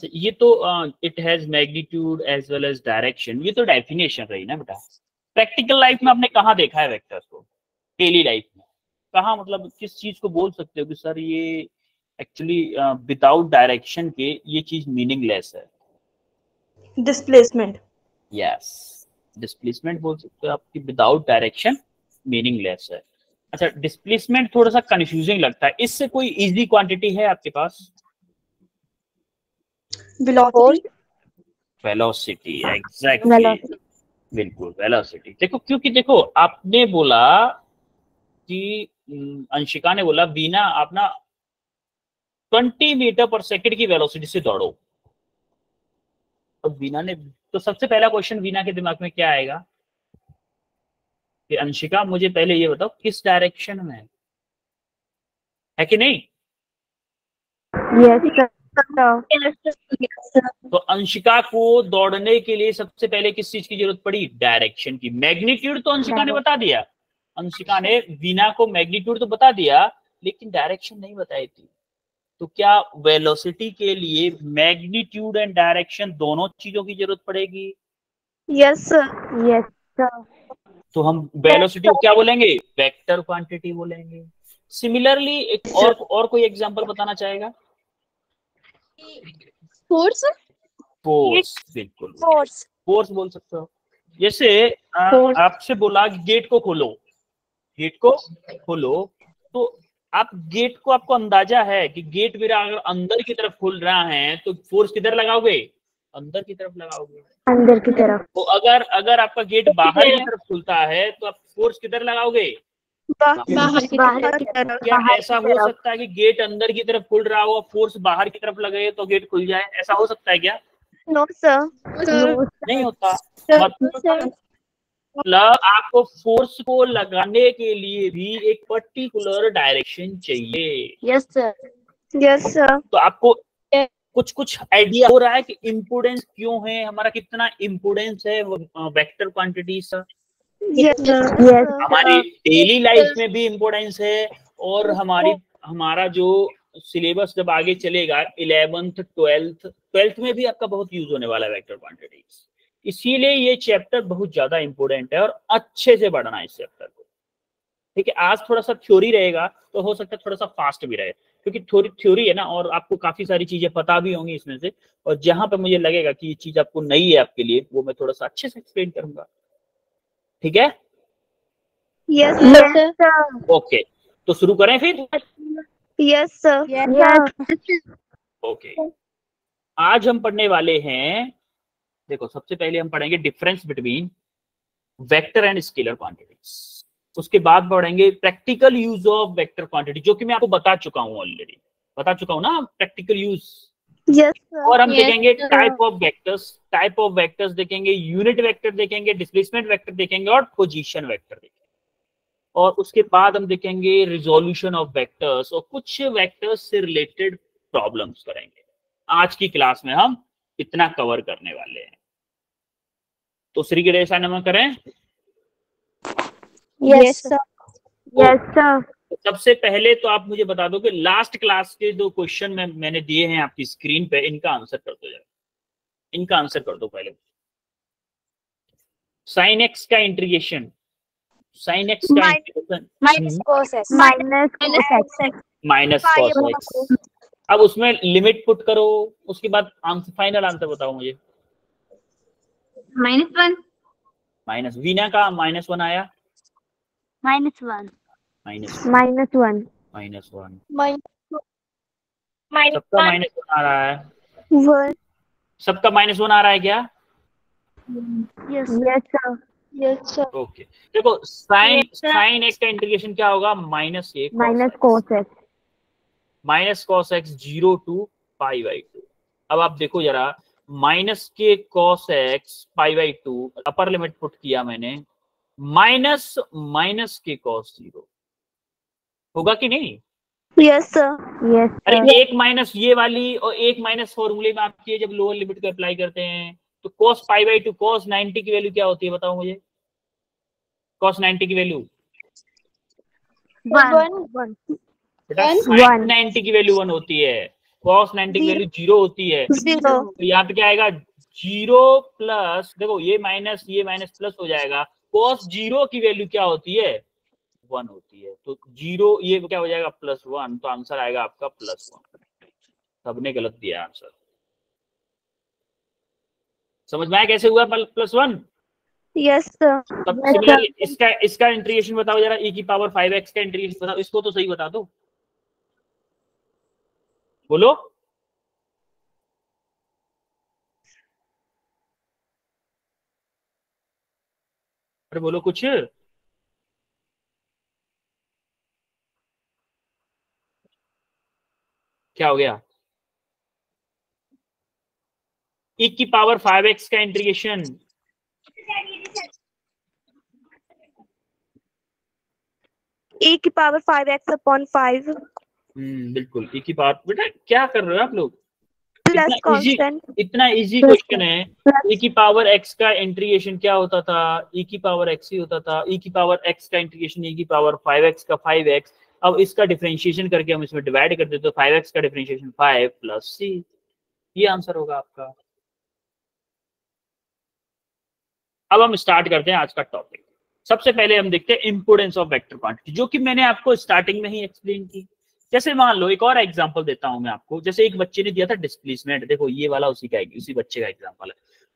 ये तो it has magnitude as well as direction, ये तो डेफिनेशन रही ना बेटा। प्रैक्टिकल लाइफ में आपने कहाँ देखा है वेक्टर्स को? डेली लाइफ में कहाँ, मतलब किस चीज को बोल सकते हो कि सर ये एक्चुअली विदाउट डायरेक्शन के ये चीज मीनिंगलेस है? डिस्प्लेसमेंट। यस, डिस्प्लेसमेंट बोल सकते हो आपकी, विदाउट डायरेक्शन मीनिंगलेस है। अच्छा, डिस्प्लेसमेंट थोड़ा सा कंफ्यूजिंग लगता है, इससे कोई इजी क्वांटिटी है आपके पास? वेलोसिटी। वेलोसिटी, एग्जैक्टली, बिल्कुल वेलोसिटी। देखो, क्योंकि देखो आपने बोला कि अंशिका ने बोला वीना आप ना 20 मीटर पर सेकंड की वेलोसिटी से दौड़ो। तो वीना ने, तो सबसे पहला क्वेश्चन वीना के दिमाग में क्या आएगा कि अंशिका मुझे पहले ये बताओ किस डायरेक्शन में है कि नहीं? यस तो अंशिका को दौड़ने के लिए सबसे पहले किस चीज की जरूरत पड़ी? डायरेक्शन की। मैग्नीट्यूड तो अंशिका ने बता दिया, अंशिका ने वीना को मैग्नीट्यूड तो बता दिया, लेकिन डायरेक्शन नहीं बताई थी। तो क्या वेलोसिटी के लिए मैग्नीट्यूड एंड डायरेक्शन दोनों चीजों की जरूरत पड़ेगी? Yes sir. यस तो हम वेलोसिटी को क्या बोलेंगे? वेक्टर क्वांटिटी बोलेंगे। सिमिलरली एक और कोई एग्जांपल बताना चाहेगा? फोर्स। फोर्स, बिल्कुल फोर्स बोल सकते हो। जैसे आपसे बोला गेट को खोलो, गेट को खोलो, तो आप गेट को, आपको अंदाजा है कि गेट मेरा अगर अंदर की तरफ खुल रहा है तो फोर्स किधर लगाओगे? अंदर की तरफ लगाओगे। अंदर की तरफ। तो अगर आपका गेट बाहर की तरफ खुलता है तो आप फोर्स किधर लगाओगे? बाहर की तरफ। क्या ऐसा हो सकता है कि गेट अंदर की तरफ खुल रहा हो, फोर्स बाहर की तरफ लगे तो गेट खुल जाए? ऐसा हो सकता है क्या? No sir. नहीं होता। मतलब आपको फोर्स को लगाने के लिए भी एक पर्टिकुलर डायरेक्शन चाहिए। Yes sir. Yes sir. तो आपको कुछ आइडिया हो रहा है कि इम्पोर्टेंस क्यों है, हमारा कितना इम्पोर्टेंस है वेक्टर क्वांटिटीज का? हमारी डेली लाइफ में भी इम्पोर्टेंस है, और हमारा जो सिलेबस जब आगे चलेगा 11th 12th में भी आपका बहुत यूज होने वाला है वेक्टर क्वांटिटीज। इसीलिए ये चैप्टर बहुत ज्यादा इंपॉर्टेंट है और अच्छे से पढ़ना है इस चैप्टर को। ठीक है, आज थोड़ा सा थ्योरी रहेगा तो हो सकता है थोड़ा सा फास्ट भी रहे, क्योंकि थ्योरी है ना, और आपको काफी सारी चीजें पता भी होंगी इसमें से, और जहां पे मुझे लगेगा कि ये चीज आपको नई है आपके लिए, वो मैं थोड़ा सा अच्छे से एक्सप्लेन करूंगा। ठीक है? Yes sir. ओके, तो शुरू करें फिर। Yes sir. ओके, आज हम पढ़ने वाले हैं, देखो सबसे पहले हम पढ़ेंगे difference between vector and scalar quantities. उसके बाद पढ़ेंगे practical use of vector quantity, जो कि मैं आपको बता चुका हूं, ऑलरेडी बता चुका हूं ना प्रैक्टिकल यूज। यस और हम देखेंगे टाइप ऑफ वेक्टर्स देखेंगे, यूनिट वेक्टर देखेंगे, डिस्प्लेसमेंट वेक्टर देखेंगे, और पोजीशन वेक्टर देखेंगे। और उसके बाद हम देखेंगे रिजोल्यूशन ऑफ वेक्टर्स, और कुछ वेक्टर्स से रिलेटेड प्रॉब्लम्स करेंगे। आज की क्लास में हम इतना कवर करने वाले हैं। तो श्री गणेश नमन करें। Yes sir. Yes sir. सबसे पहले तो आप मुझे बता दो कि लास्ट क्लास के जो क्वेश्चन मैंने दिए हैं आपकी स्क्रीन पे, इनका आंसर कर दो जरा, इनका आंसर कर दो पहले। साइन एक्स का इंटीग्रेशन, साइन एक्स का integration minus cos x। Minus cos x. अब उसमें लिमिट पुट करो, उसके बाद आंसर, फाइनल आंसर बताओ मुझे। -1। माइनस, वीना का -1 आया। -1। सबका -1 आ रहा है। 1। सबका -1 आ रहा है क्या? Yes sir. Yes sir. Okay, देखो साइन एक्स का इंटीग्रेशन क्या होगा? Minus cos x 0 to π/2। अब आप देखो जरा, माइनस के cos x π/2, upper limit put किया मैंने, माइनस के कॉस 0 होगा कि नहीं? Yes sir. अरे एक माइनस ये वाली और एक माइनस फॉर्मूले में आपकी जब लोअर लिमिट को अप्लाई करते हैं तो cos π/2, cos 90 की वैल्यू क्या होती है बताओ मुझे? cos 90 की वैल्यू बेटा, sin 90 की वैल्यू 1 होती है। cos 90 की वैल्यू 0 होती है, 0 तो यहाँ पे क्या आएगा 0 प्लस, देखो ये माइनस प्लस हो जाएगा, cos 0 की वैल्यू क्या होती है 1 होती है, तो 0 ये क्या हो जाएगा +1, तो आंसर आएगा आपका +1। सबने गलत दिया आंसर। समझ में आया कैसे हुआ +1? यस सर तब सिमिलरली इसका इंटीग्रेशन बताओ जरा, e की पावर 5x का इंटीग्रेशन बताओ, इसको तो सही बता दो, बोलो। अरे बोलो कुछ, क्या हो गया? e की पावर 5x का इंटीग्रेशन, e की पावर 5x अपॉन 5 बिल्कुल e की पावर, बेटा क्या कर रहे हो आप लोग, प्लस कांस्टेंट, इतना इजी क्वेश्चन है। e की पावर x का इंटीग्रेशन क्या होता था, e की पावर x ही होता था, e की पावर x का इंटीग्रेशन e की पावर 5x का 5x, अब इसका डिफरेंशिएशन करके हम इसमें डिवाइड कर देते, तो 5x का डिफरेंशिएशन 5 + c, ये आंसर होगा आपका। अब हम स्टार्ट करते हैं आज का टॉपिक। सबसे पहले हम देखते हैं इंपोर्टेंस ऑफ वेक्टर क्वांटिटी, जो कि मैंने आपको स्टार्टिंग में ही एक्सप्लेन की। जैसे मान लो एक और एग्जांपल देता हूं मैं आपको, जैसे एक बच्चे ने दिया था डिस्प्लेसमेंट, देखो ये वाला उसी बच्चे का एग्जांपल है।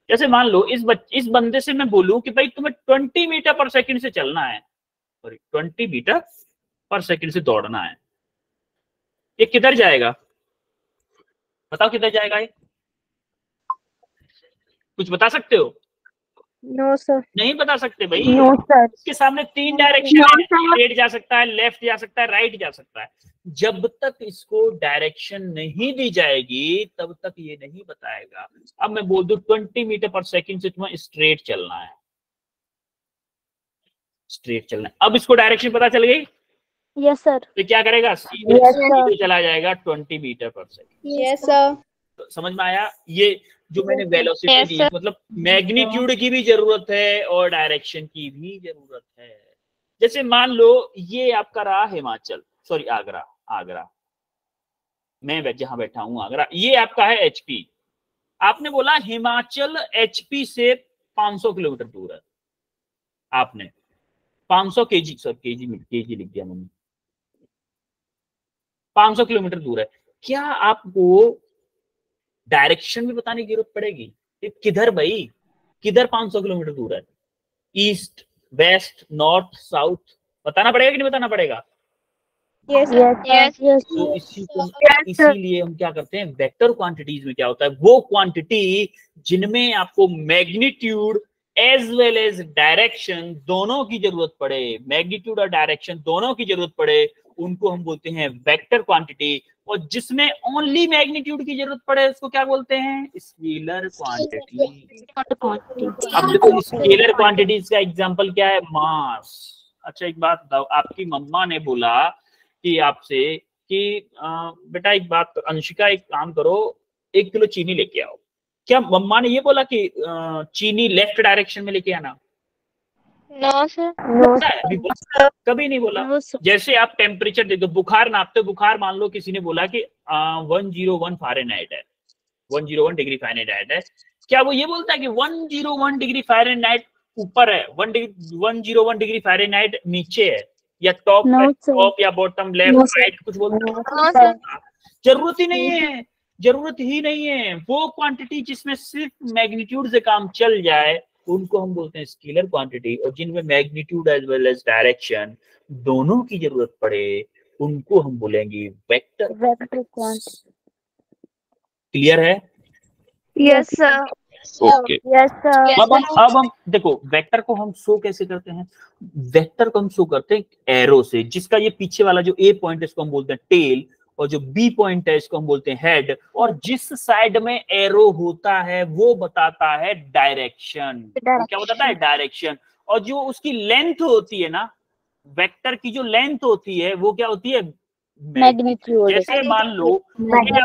जैसे मान लो इस बंदे से मैं बोलूं कि भाई तुम्हें 20 मीटर पर सेकंड से चलना है, सॉरी 20 मीटर पर सेकंड से दौड़ना है, ये किधर जाएगा? बताओ किधर जाएगा ये, कुछ बता सकते हो? नो सर, नहीं बता सकते भाई। No sir. इसके सामने 3 डायरेक्शन है, स्ट्रेट जा सकता है, लेफ्ट जा सकता है, राइट जा सकता है। जब तक इसको डायरेक्शन नहीं दी जाएगी तब तक ये नहीं बताएगा। अब मैं बोल दूं 20 मीटर पर सेकंड से तुम्हें स्ट्रेट चलना है, स्ट्रेट चलना है। अब इसको डायरेक्शन पता चल गई, यस सर। तो क्या करेगा, सीधे चला जाएगा 20 मीटर पर सेकंड। यस सर, तो समझ में आया? ये जो मैंने वेलोसिटी दी, मतलब मैग्नीट्यूड की भी जरूरत है और डायरेक्शन की भी जरूरत है। जैसे मान लो ये आपका रहा हिमाचल, सॉरी आगरा, मैं जहां बैठा हूं आगरा, ये आपका है एचपी। आपने बोला हिमाचल एचपी से 500 किलोमीटर दूर है, आपने 500 केजी, सॉरी केजी लिख दिया मैंने, 500 किलोमीटर दूर है। क्या आपको डायरेक्शन भी बताने की जरूरत पड़ेगी? किधर भाई, किधर 500 किलोमीटर दूर है, ईस्ट, वेस्ट, नॉर्थ, साउथ, बताना पड़ेगा कि नहीं बताना पड़ेगा? यस यस तो इसीलिए हम क्या करते हैं, वेक्टर क्वांटिटीज में क्या होता है, वो क्वांटिटी जिनमें आपको magnitude as well as direction दोनों की जरूरत पड़े, मैग्नीट्यूड और डायरेक्शन दोनों की जरूरत पड़े, उनको हम बोलते हैं वेक्टर क्वांटिटी। और जिसमें ओनली मैग्नीट्यूड की जरूरत पड़े उसको क्या बोलते हैं, स्केलर क्वांटिटी। अब देखो स्केलर क्वांटिटीज का एग्जांपल क्या है, मास। अच्छा एक बात बताओ, आपकी मम्मा ने बोला कि आपसे कि बेटा एक बात, अंशिका एक काम करो, 1 किलो चीनी लेके आओ, क्या मम्मा ने ये बोला कि चीनी लेफ्ट डायरेक्शन में लेके आना? नो सर, अभी बोला? कभी नहीं बोला। जैसे आप टेम्परेचर देखो, बुखार नापते हो, बुखार मान लो किसी ने बोला कि 101 फ़ारेनहाइट है, 101 डिग्री फ़ारेनहाइट है, क्या वो ये बोलता है कि 101 डिग्री फ़ारेनहाइट ऊपर है, 101 डिग्री फ़ारेनहाइट नीचे है, या टॉप या बॉटम, लेफ्ट राइट, कुछ बोलता है? जरूरत ही नहीं है, जरूरत ही नहीं है। वो क्वांटिटी जिसमें सिर्फ मैग्नीट्यूड से काम चल जाए उनको हम बोलते हैं स्केलर क्वांटिटी, और जिनमें magnitude as well as direction दोनों की जरूरत पड़े उनको हम बोलेंगे वेक्टर क्वांटिटी। क्लियर है? Yes sir, okay. Yes sir. अब हम देखो वेक्टर को हम शो कैसे करते हैं, वेक्टर को हम शो करते हैं एरो से, जिसका ये पीछे वाला जो ए पॉइंट है इसको हम बोलते हैं टेल, और जो बी पॉइंट है इसको हम बोलते हैं हेड, और जिस साइड में एरो होता है वो बताता है डायरेक्शन। क्या बताता है? डायरेक्शन। और जो उसकी लेंथ होती है ना, वेक्टर की जो लेंथ होती है वो क्या होती है? मैग्नीट्यूड। जैसे मान लो मैं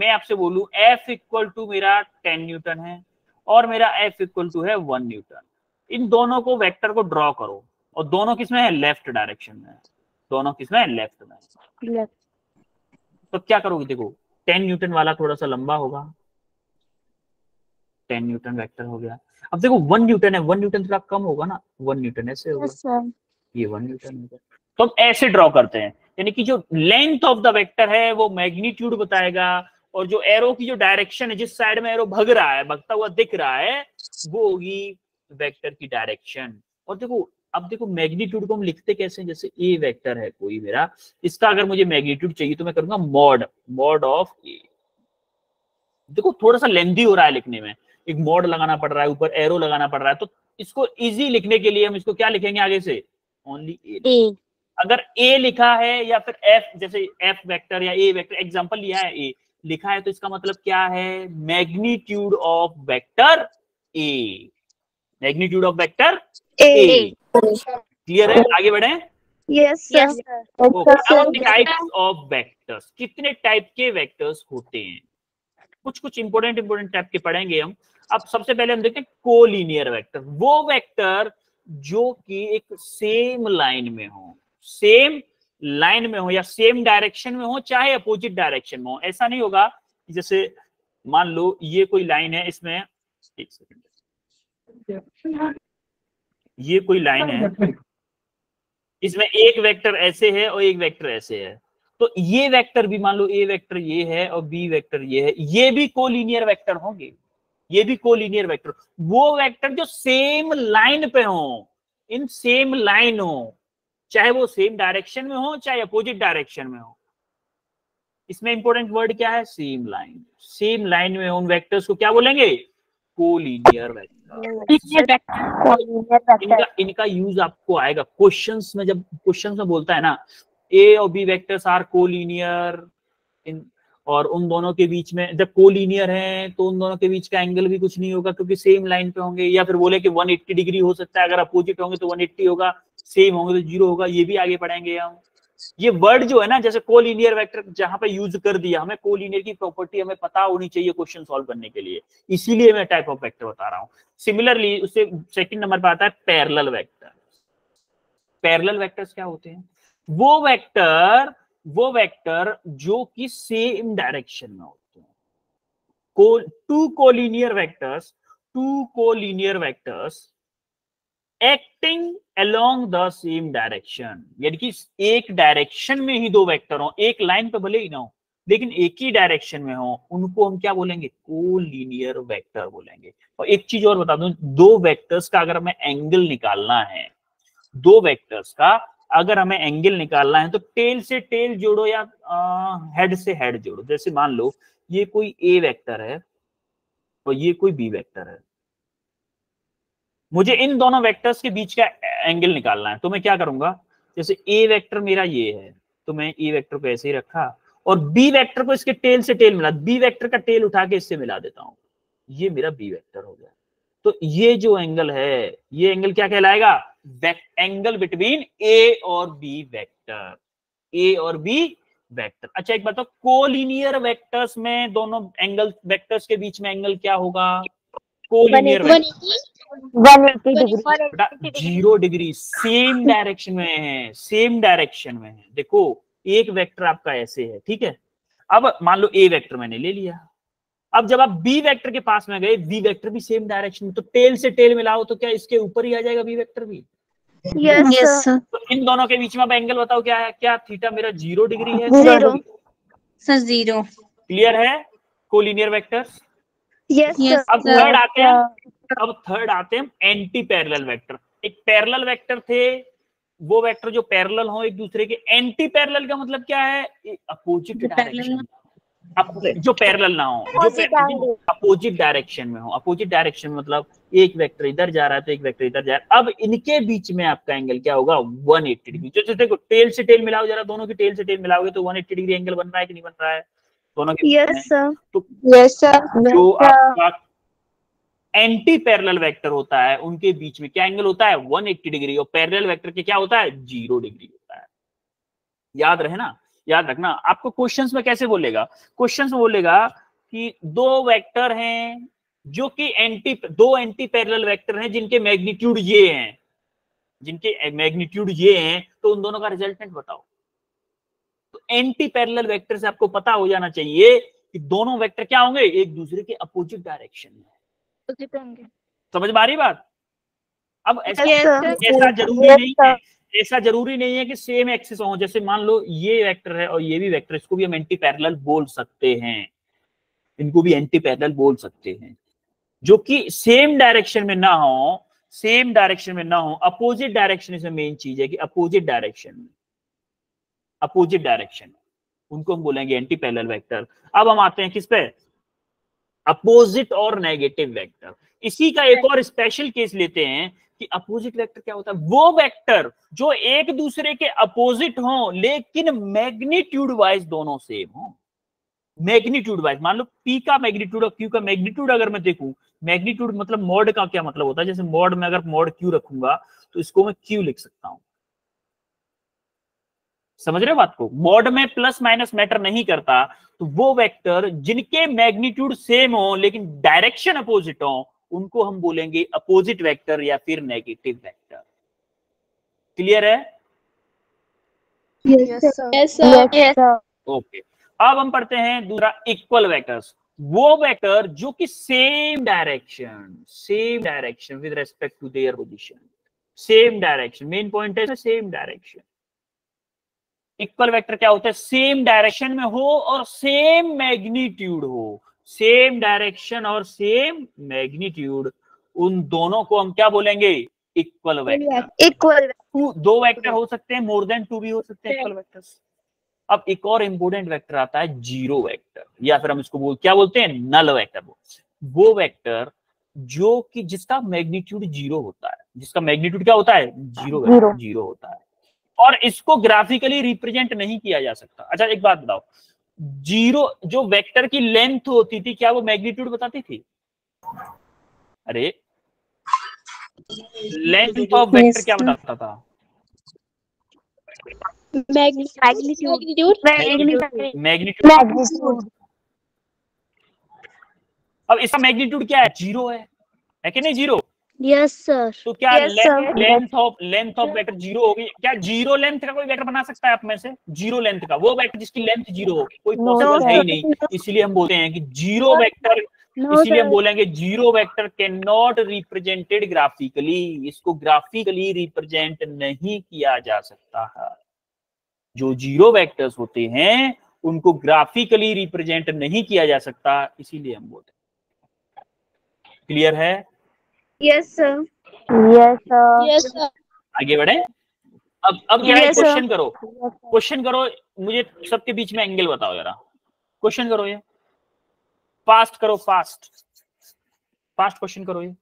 आपसे बोलूं F इक्वल टू मेरा 10 न्यूटन है और मेरा F इक्वल टू है 1 न्यूटन, इन दोनों को वेक्टर को ड्रॉ करो, और दोनों किसमें है? लेफ्ट डायरेक्शन में, दोनों किसमें है? लेफ्ट में। तो क्या करोगे, देखो 10 न्यूटन वाला थोड़ा सा लंबा होगा, 10 न्यूटन वेक्टर हो गया। अब देखो 1 न्यूटन है, 1 न्यूटन थोड़ा कम होगा ना, 1 न्यूटन ऐसे होगा, Yes, sir. ये 1 न्यूटन होगा। तो हम ऐसे ड्रॉ करते हैं, यानी कि जो लेंथ ऑफ द वेक्टर है वो मैग्नीट्यूड बताएगा, और जो एरो की जो डायरेक्शन है, जिस साइड में एरो भग रहा है, भगता हुआ दिख रहा है, वो होगी वेक्टर की डायरेक्शन। और देखो अब देखो मैग्नीट्यूड को हम लिखते कैसे हैं, जैसे ए वेक्टर है कोई मेरा, इसका अगर मुझे मैग्नीट्यूड चाहिए तो मैं करूंगा मॉड ऑफ ए। देखो थोड़ा सा लेंथी हो रहा है लिखने में, एक मॉड लगाना पड़ रहा है, ऊपर एरो लगाना पड़ रहा है, तो इसको इजी लिखने के लिए हम इसको क्या लिखेंगे आगे से, ओनली ए। A. अगर ए लिखा है या फिर एफ, जैसे एफ वेक्टर या ए वेक्टर एग्जांपल लिया है, ए लिखा है, तो इसका मतलब क्या है, magnitude of vector A, magnitude of vector A. Clear है, आगे बढ़े। Yes, sir. Yes, sir. Okay, अब हम टाइप्स ऑफ वेक्टर्स, कितने टाइप के वेक्टर्स होते हैं, कुछ इंपोर्टेंट टाइप के पढ़ेंगे हम। अब सबसे पहले हम देखते हैं कोलिनियर वेक्टर, वो वेक्टर जो कि एक सेम लाइन में हो, सेम लाइन में हो या सेम डायरेक्शन में हो, चाहे अपोजिट डायरेक्शन में हो। ऐसा नहीं होगा कि जैसे मान लो ये कोई लाइन है, इसमें एक सेकंड, ये कोई लाइन है, इसमें एक वेक्टर ऐसे है और एक वेक्टर ऐसे है, तो ये वेक्टर भी मान लो ए वेक्टर ये है और बी वेक्टर ये है, ये भी कोलिनियर वेक्टर होंगे, ये भी कोलिनियर वेक्टर। वो वेक्टर जो सेम लाइन पे हो, इन सेम लाइन हो, चाहे वो सेम डायरेक्शन में हो चाहे अपोजिट डायरेक्शन में हो। इसमें इंपॉर्टेंट वर्ड क्या है, सेम लाइन। सेम लाइन में उन वेक्टर्स को क्या बोलेंगे, कोलिनियर वेक्टर। इनका यूज आपको आएगा क्वेश्चंस में, जब क्वेश्चंस में बोलता है ना ए और बी वेक्टर्स आर कोलिनियर, और उन दोनों के बीच में जब कोलिनियर है तो उन दोनों के बीच का एंगल भी कुछ नहीं होगा क्योंकि सेम लाइन पे होंगे, या फिर बोले कि 180 डिग्री हो सकता है, अगर अपोजिट होंगे तो 180 होगा, सेम होंगे तो 0 होगा, ये भी आगे पढ़ेंगे हम। ये वर्ड जो है ना, जैसे कोलिनियर वेक्टर जहां पे यूज कर दिया, हमें कोलिनियर की प्रॉपर्टी हमें पता होनी चाहिए क्वेश्चन सॉल्व करने के लिए, इसीलिए मैं टाइप ऑफ वेक्टर बता रहा हूं। सिमिलरली उससे सेकंड नंबर पे आता है पैरेलल वेक्टर। पैरेलल वेक्टर्स क्या होते हैं, वो वेक्टर जो कि सेम डायरेक्शन में होते हैं। Two collinear vectors acting along the same direction, यानी कि एक डायरेक्शन में ही दो वेक्टर हो, एक लाइन पे भले ही ना हो लेकिन एक ही डायरेक्शन में हो, उनको हम क्या बोलेंगे, कोलिनियर वेक्टर बोलेंगे। और एक चीज और बता दूं, दो वेक्टर्स का अगर हमें एंगल निकालना है, दो वेक्टर्स का अगर हमें एंगल निकालना है तो टेल से टेल जोड़ो या हेड से हेड जोड़ो। जैसे मान लो ये कोई ए वेक्टर है और ये कोई बी वेक्टर है, मुझे इन दोनों वेक्टर्स के बीच का एंगल निकालना है, तो मैं क्या करूंगा, जैसे ए वेक्टर मेरा ये है तो मैं ए वेक्टर को ऐसे ही रखा और बी वेक्टर को इसके टेल से टेल मिला, बी वेक्टर का टेल उठा के इससे मिला देता हूं, ये मेरा बी वेक्टर हो गया। तो ये जो एंगल है, ये एंगल क्या कहलाएगा, एंगल बिटवीन ए और बी वेक्टर, ए और बी वेक्टर। अच्छा एक बात तो कोलिनियर वेक्टर्स में दोनों एंगल वेक्टर्स के बीच में एंगल क्या होगा, collinear 180 degree. 0 degree, same direction में है, सेम डायरेक्शन में है। देखो एक वेक्टर आपका ऐसे है, ठीक है, अब मान लो ए वेक्टर मैंने ले लिया, अब जब आप बी वेक्टर के पास में गए, बी वेक्टर भी सेम डायरेक्शन में, तो टेल से टेल मिलाओ तो क्या इसके ऊपर ही आ जाएगा बी वेक्टर भी। Yes, sir. तो इन दोनों के बीच में अब एंगल बताओ क्या है, क्या थीटा मेरा 0 डिग्री है, 0. सर 0। क्लियर है, कोलिनियर वेक्टर्स। Yes, sir. अब थर्ड आते हैं एंटी पैरेलल वेक्टर। एक पैरेलल वेक्टर थे, वो वेक्टर जो पैरेलल हो एक दूसरे के। एंटी पैरेलल का मतलब क्या है, अपोजिट डायरेक्शन, जो पैरेलल ना हो, जो अपोजिट डायरेक्शन में हो। अपोजिट डायरेक्शन मतलब एक वेक्टर इधर जा रहा है तो एक वेक्टर इधर जा रहा है, अब इनके बीच में आपका एंगल क्या होगा, 180 डिग्री। जो देखो टेल से टेल मिलाओ जरा, दोनों की टेल से टेल मिलाओगे तो 180 डिग्री एंगल बन रहा है कि नहीं बन रहा है दोनों के। Yes, sir. तो यस सर। जो आपका एंटी पैरेलल वेक्टर होता है उनके बीच में क्या एंगल होता है, 180 डिग्री, और पैरेलल वेक्टर के क्या होता है, 0 डिग्री होता है। याद रहे ना, याद रखना। आपको क्वेश्चंस में कैसे बोलेगा, क्वेश्चंस में बोलेगा कि दो वेक्टर हैं जो कि दो एंटी पैरेलल वेक्टर हैं जिनके मैग्नीट्यूड ये हैं, जिनके मैग्नीट्यूड ये हैं, तो उन दोनों का रिजल्टेंट बताओ। तो एंटी पैरेलल वेक्टर से आपको पता हो जाना चाहिए कि दोनों वेक्टर क्या होंगे, एक दूसरे के अपोजिट डायरेक्शन में। समझ में आ रही बात? अब ऐसा जरूरी नहीं है, ऐसा जरूरी नहीं है कि सेम एक्सिस हो। जैसे मान लो ये वेक्टर है और ये भी वेक्टर, इसको भी हम एंटी पैरेलल बोल सकते हैं, इनको भी एंटी पैरेलल बोल सकते हैं, जो कि सेम डायरेक्शन में ना हो, सेम डायरेक्शन में ना हो, अपोजिट डायरेक्शन इसमें मेन चीज है कि अपोजिट डायरेक्शन में, अपोजिट डायरेक्शन, उनको हम बोलेंगे एंटी पैरेलल वेक्टर। अब हम आते हैं किस पे, अपोजिट और नेगेटिव वेक्टर। इसी का एक और स्पेशल केस लेते हैं कि अपोजिट वेक्टर क्या होता है, वो वेक्टर जो एक दूसरे के अपोजिट हो लेकिन मैग्नीट्यूड वाइज दोनों सेम हो। मैग्नीट्यूड वाइज, मान लो P का मैग्नीट्यूड और Q का मैग्नीट्यूड अगर मैं देखूं, मैग्नीट्यूड मतलब मॉड का क्या मतलब होता है, जैसे मॉड में अगर मॉड Q रखूंगा तो इसको मैं Q लिख सकता हूं। समझ रहे हो बात को? मॉड में प्लस माइनस मैटर नहीं करता, तो वो वेक्टर जिनके मैग्नीट्यूड सेम हो लेकिन डायरेक्शन अपोजिट हो, उनको हम बोलेंगे अपोजिट वेक्टर या फिर नेगेटिव वेक्टर। क्लियर है? Yes sir. ओके, अब हम पढ़ते हैं दूसरा, इक्वल वेक्टर्स। वो वेक्टर जो कि same direction with respect to their position, same direction, main point है सेम डायरेक्शन। इक्वल वेक्टर क्या होता है, सेम डायरेक्शन में हो और सेम मैग्नीट्यूड हो, सेम डायरेक्शन और सेम मैग्नीट्यूड, उन दोनों को हम क्या बोलेंगे, इक्वल वेक्टर। इक्वल दो वेक्टर हो सकते हैं, मोर देन टू भी हो सकते हैं इक्वल वेक्टर्स। अब एक और इंपोर्टेंट वेक्टर आता है जीरो वेक्टर, या फिर हम इसको क्या बोलते हैं, नल वेक्टर। वो वेक्टर जो कि जिसका मैग्नीट्यूड जीरो होता है, जिसका मैग्नीट्यूड क्या होता है, जीरो होता है, और इसको ग्राफिकली रिप्रेजेंट नहीं किया जा सकता। अच्छा एक बात बताओ, जीरो जो वेक्टर की लेंथ होती थी, क्या वो मैग्नीट्यूड बताती थी? अरे लेंथ ऑफ वेक्टर क्या बताता था? मैग्नीट्यूड। अब इसका मैग्नीट्यूड क्या है, जीरो है कि नहीं जीरो? Yes sir. तो क्या लेंथ ऑफ वेक्टर जीरो होगी? क्या जीरो लेंथ का कोई वेक्टर बना सकता है आप में से? जीरो लेंथ का वो वेक्टर जिसकी लेंथ जीरो हो, कोई पॉसिबल है ही नहीं। इसलिए हम बोलते हैं कि जीरो वेक्टर, इसीलिए हम बोलेंगे zero vector can not represented graphically, इसको ग्राफिकली रिप्रेजेंट नहीं किया जा सकता है। जो जीरो वेक्टर्स होते हैं उनको ग्राफिकली रिप्रेजेंट नहीं किया जा सकता, इसीलिए हम बोलते हैं। क्लियर है? Yes sir. Yes sir. आगे बढ़े। अब क्या है, क्वेश्चन करो, मुझे सबके बीच में एंगल बताओ जरा, क्वेश्चन करो, ये फास्ट करो, फास्ट क्वेश्चन करो ये।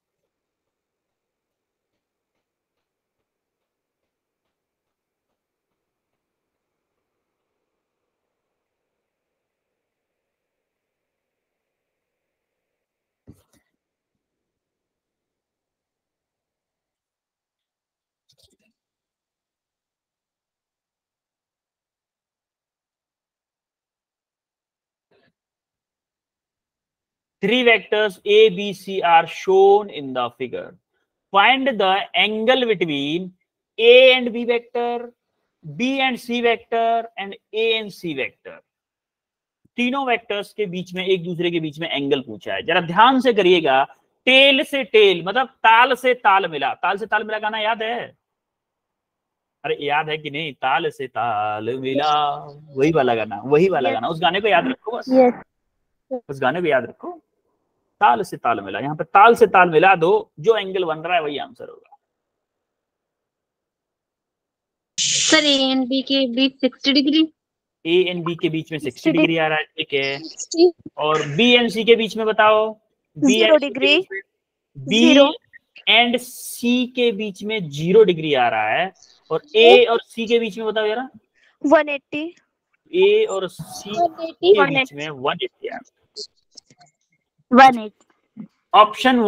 Three vectors A, B, C are shown in the figure. Find the angle between A and B vector, B and C vector, and A and C vector. तीनों vectors के बीच में, एक दूसरे के बीच में एंगल पूछा है। जरा ध्यान से करिएगा, टेल से टेल मतलब ताल से ताल मिला। ताल से ताल मिला गाना याद है? अरे याद है कि नहीं? ताल से ताल मिला, वही वाला गाना, वही वाला गाना। उस गाने को याद रखो बस, उस गाने को याद रखो। ताल से ताल मिला, यहाँ पे ताल से ताल मिला दो, जो एंगल बन रहा है वही आंसर होगा। सर ए एंड बी के बीच 60 डिग्री, ए एंड बी के बीच में 60 डिग्री आ रहा है, ठीक है। और बी एंड सी के बीच में बताओ, बी 0 डिग्री, बी एंड सी के बीच में 0 डिग्री आ रहा है, और ए और सी के बीच में बताओ जरा, 180, ए और सी के बीच में 180 आ रहा है। 180। ऑप्शन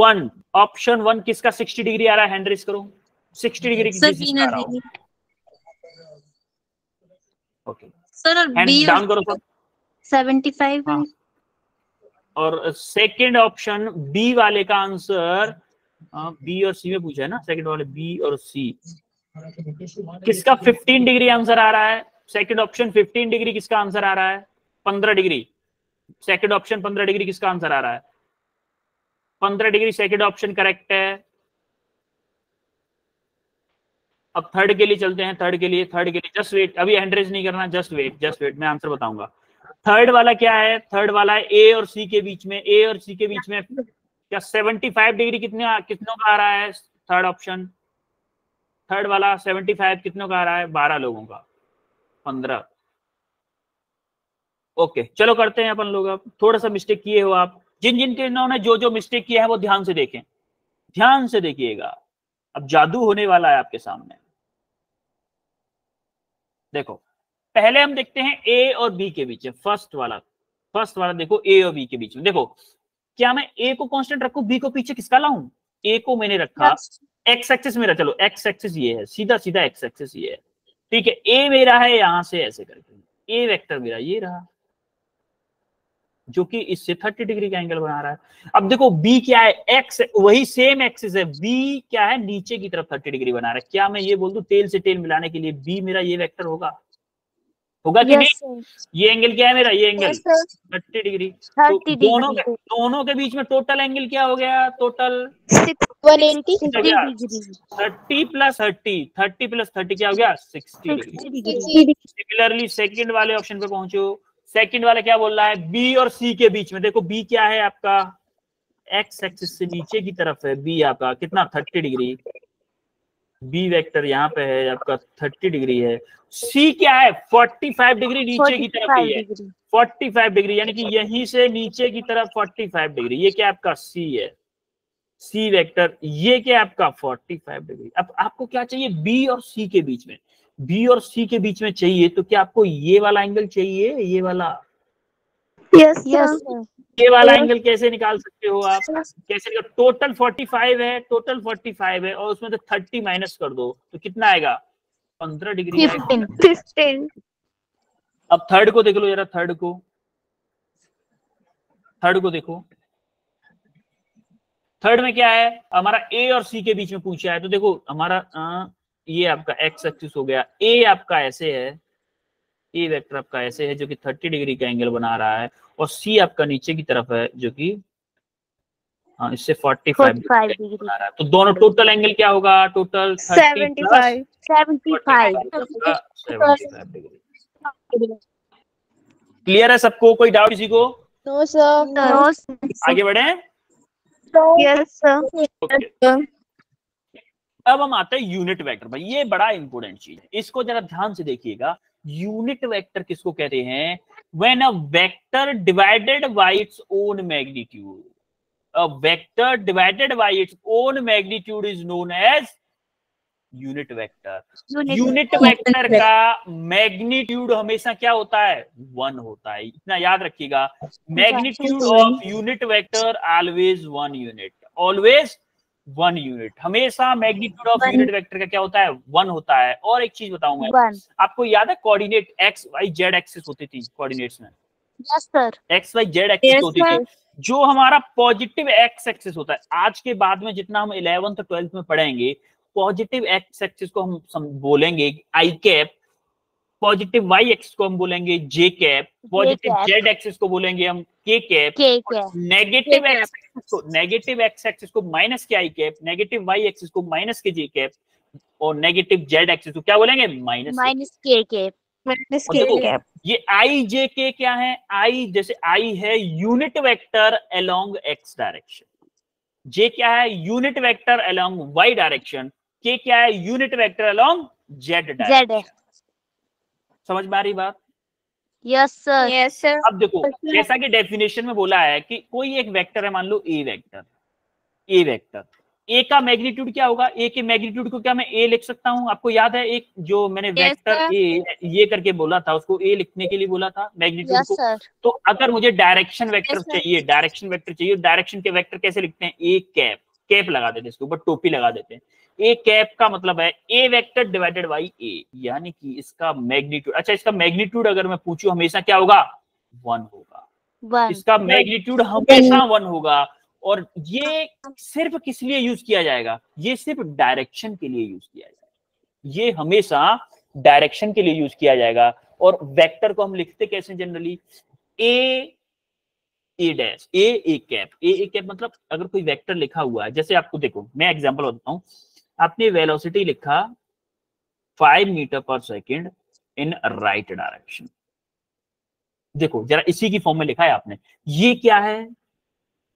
वन किसका 60 डिग्री आ रहा है, हैंड रेस करो। 60 डिग्री किसका आ रहा हो? ओके सर और हैंड बी डाउन करो सब। 75 हाँ। और सेकंड ऑप्शन बी वाले का आंसर, बी और सी में पूछा है ना, सेकंड वाले बी और सी, किसका 15 डिग्री आंसर आ रहा है? सेकंड ऑप्शन 15 डिग्री किसका आंसर आ रहा है? 15 डिग्री। सेकंड ऑप्शन 15 डिग्री किसका आंसर आ रहा है? 15 डिग्री सेकंड ऑप्शन करेक्ट है। अब थर्ड के लिए चलते हैं। थर्ड के लिए जस्ट वेट, अभी हैंड रेज नहीं करना, जस्ट वेट, मैं आंसर बताऊंगा। थर्ड वाला क्या है? थर्ड वाला है ए और सी के बीच में, ए और सी के बीच में क्या 75 डिग्री कितनों का आ रहा है? थर्ड ऑप्शन, थर्ड वाला 75 कितनों का आ रहा है? 12 लोगों का, 15। ओके चलो करते हैं अपन लोग। अब थोड़ा सा मिस्टेक किए हो आप, जिन्होंने जो मिस्टेक किया है वो ध्यान से देखें, ध्यान से देखिएगा। अब जादू होने वाला है आपके सामने। देखो पहले हम देखते हैं ए और बी के बीच में, फर्स्ट वाला देखो, ए और बी के बीच में। देखो क्या मैं ए को कांस्टेंट रखूं, बी को पीछे किसका लाऊं? ए को मैंने रखा एक्स एक्सिस मेरा, चलो एक्स एक्सिस ये है, सीधा सीधा एक्स एक्सिस ये है, ठीक है। ए मेरा है यहां से ऐसे करके, ए वेक्टर मेरा ये रहा, जो कि इससे 30 डिग्री का एंगल बना रहा है। अब देखो बी क्या है? एक्स, वही सेम एक्सिस है। बी क्या है? नीचे की तरफ 30 डिग्री बना रहा है। क्या मैं ये बोल दूं टेल से टेल मिलाने के लिए बी मेरा ये वेक्टर होगा कि नहीं? ये एंगल क्या है मेरा? ये एंगल 30 डिग्री। तो दोनों के बीच में टोटल एंगल क्या हो गया? टोटल 180 30 प्लस 30 क्या हो गया? 60 डिग्री। सिमिलरली सेकंड वाले ऑप्शन पे पहुंचो। सेकंड वाला क्या बोल रहा है? बी और सी के बीच में। देखो बी क्या है आपका? एक्स एक्सिस से नीचे की तरफ है बी आपका, कितना? 30 डिग्री। बी वेक्टर यहाँ पे है आपका 30 डिग्री है। सी क्या है? 45 डिग्री नीचे की तरफ ही है, 45 डिग्री, यानी कि यहीं से नीचे की तरफ 45 डिग्री। ये क्या आपका? सी है, सी वेक्टर। ये क्या आपका? 45 डिग्री। अब आपको क्या चाहिए? बी और सी के बीच में, बी और सी के बीच में चाहिए, तो क्या आपको ये वाला एंगल चाहिए? ये वाला? यस ये वाला एंगल कैसे निकाल सकते हो आप? कैसे निकाल? टोटल 45 है, टोटल 45 है, और उसमें तो 30 माइनस कर दो तो कितना आएगा? 15 डिग्री। 15। अब थर्ड को देख लो जरा, थर्ड को देखो। थर्ड में क्या है? हमारा ए और सी के बीच में पूछा है, तो देखो हमारा ये आपका एक्स एक्सिस हो गया, ए आपका ऐसे है, ए वेक्टर आपका ऐसे है जो कि 30 डिग्री का एंगल बना रहा है, और सी आपका नीचे की तरफ है जो कि इससे 45 डिग्री बना रहा है। तो दोनों टोटल एंगल क्या होगा? Total 75 degree. क्लियर है सबको? कोई डाउट किसी को? No sir. आगे बढ़े? Yes sir. अब हम आते हैं यूनिट वेक्टर। भाई ये बड़ा इंपॉर्टेंट चीज है, इसको जरा ध्यान से देखिएगा। यूनिट वेक्टर किसको कहते हैं? When a vector divided by its own magnitude, a vector divided by its own magnitude is known as unit vector. Unit vector का मैग्नीट्यूड हमेशा क्या होता है? 1 होता है। इतना याद रखिएगा, magnitude of unit vector always 1 unit, always 1 unit. हमेशा मैग्नीट्यूड ऑफ यूनिट वेक्टर का क्या होता है? 1 होता है। और एक चीज बताऊं मैं, आपको याद है coordinate x y z axis होती थी कोऑर्डिनेट्स में? Yes sir. X y z axis होती थी। जो हमारा पॉजिटिव एक्स एक्सिस होता है, आज के बाद में जितना हम 11th 12th में पढ़ेंगे, पॉजिटिव एक्स एक्सिस को हम बोलेंगे आई कैप, पॉजिटिव वाई एक्सिस को हम बोलेंगे जे कैप, पॉजिटिव जेड एक्सिस को बोलेंगे हम के कैप, नेगेटिव एक्स एक्सिस को माइनस के आई कैप, नेगेटिव वाई एक्सिस को माइनस के जे कैप, और नेगेटिव जेड एक्सिस को क्या बोलेंगे? माइनस के कैप। ये आई जे के क्या है? आई, जैसे आई है unit vector along x direction, j क्या है? Unit vector along y direction, k क्या है? Unit vector along z direction. समझ में आ रही बात? Yes sir. Yes sir. अब देखो जैसा कि डेफिनेशन में बोला है कि कोई एक वेक्टर है, मान लो ए वेक्टर, ए का मैग्नीट्यूड क्या होगा? ए के मैग्नीट्यूड को क्या मैं ए लिख सकता हूं? आपको याद है एक जो मैंने वेक्टर ए ये करके बोला था, उसको ए लिखने के लिए बोला था मैग्नीट्यूड को। तो अगर मुझे डायरेक्शन वेक्टर चाहिए, डायरेक्शन के वेक्टर कैसे लिखते हैं? ए कैप लगा देते हैं, इसके ऊपर टोपी लगा देते हैं। ए कैप का मतलब है ए वेक्टर डिवाइडेड बाई ए, यानी कि इसका मैग्नीट्यूड। अच्छा, इसका मैग्नीट्यूड अगर मैं पूछूं हमेशा क्या होगा? 1 होगा। इसका मैग्नीट्यूड हमेशा 1 होगा। और ये सिर्फ किस लिए यूज किया जाएगा? ये सिर्फ डायरेक्शन के लिए यूज किया जाएगा। ये हमेशा डायरेक्शन के लिए यूज किया जाएगा। और वेक्टर को हम लिखते कैसे generally, A dash, A cap मतलब अगर कोई वेक्टर लिखा हुआ है, जैसे आपको देखो मैं एग्जांपल बताता हूं, आपने वेलोसिटी लिखा 5 मीटर पर सेकेंड इन राइट डायरेक्शन, देखो जरा इसी की फॉर्म में लिखा है आपने, ये क्या है,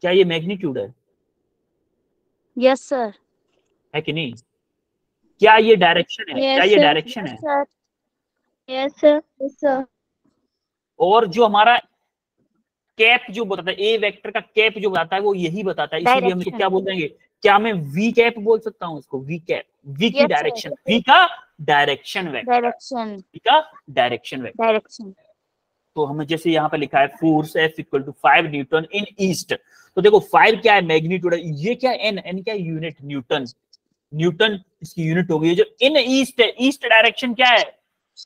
क्या ये मैग्नीट्यूड है? Yes sir. है कि नहीं? क्या ये डायरेक्शन है? क्या ये डायरेक्शन है? Yes sir. Yes sir. और जो हमारा कैप जो बताता है, ए वेक्टर का कैप जो बताता है वो यही बताता है, इसीलिए हम इसको क्या बोल देंगे, क्या मैं वी कैप बोल सकता हूँ इसको, वी कैप, वी की डायरेक्शन, वी का डायरेक्शन वेक्टर, वी का डायरेक्शन वेक्टर। तो हमें जैसे यहाँ पे लिखा है force F equal to 5 Newton in east, तो देखो 5 क्या है, मैग्नीट्यूड है, ये क्या है, एन क्या है, यूनिट, न्यूटन इसकी यूनिट हो गई। जो इन ईस्ट है, ईस्ट डायरेक्शन क्या है,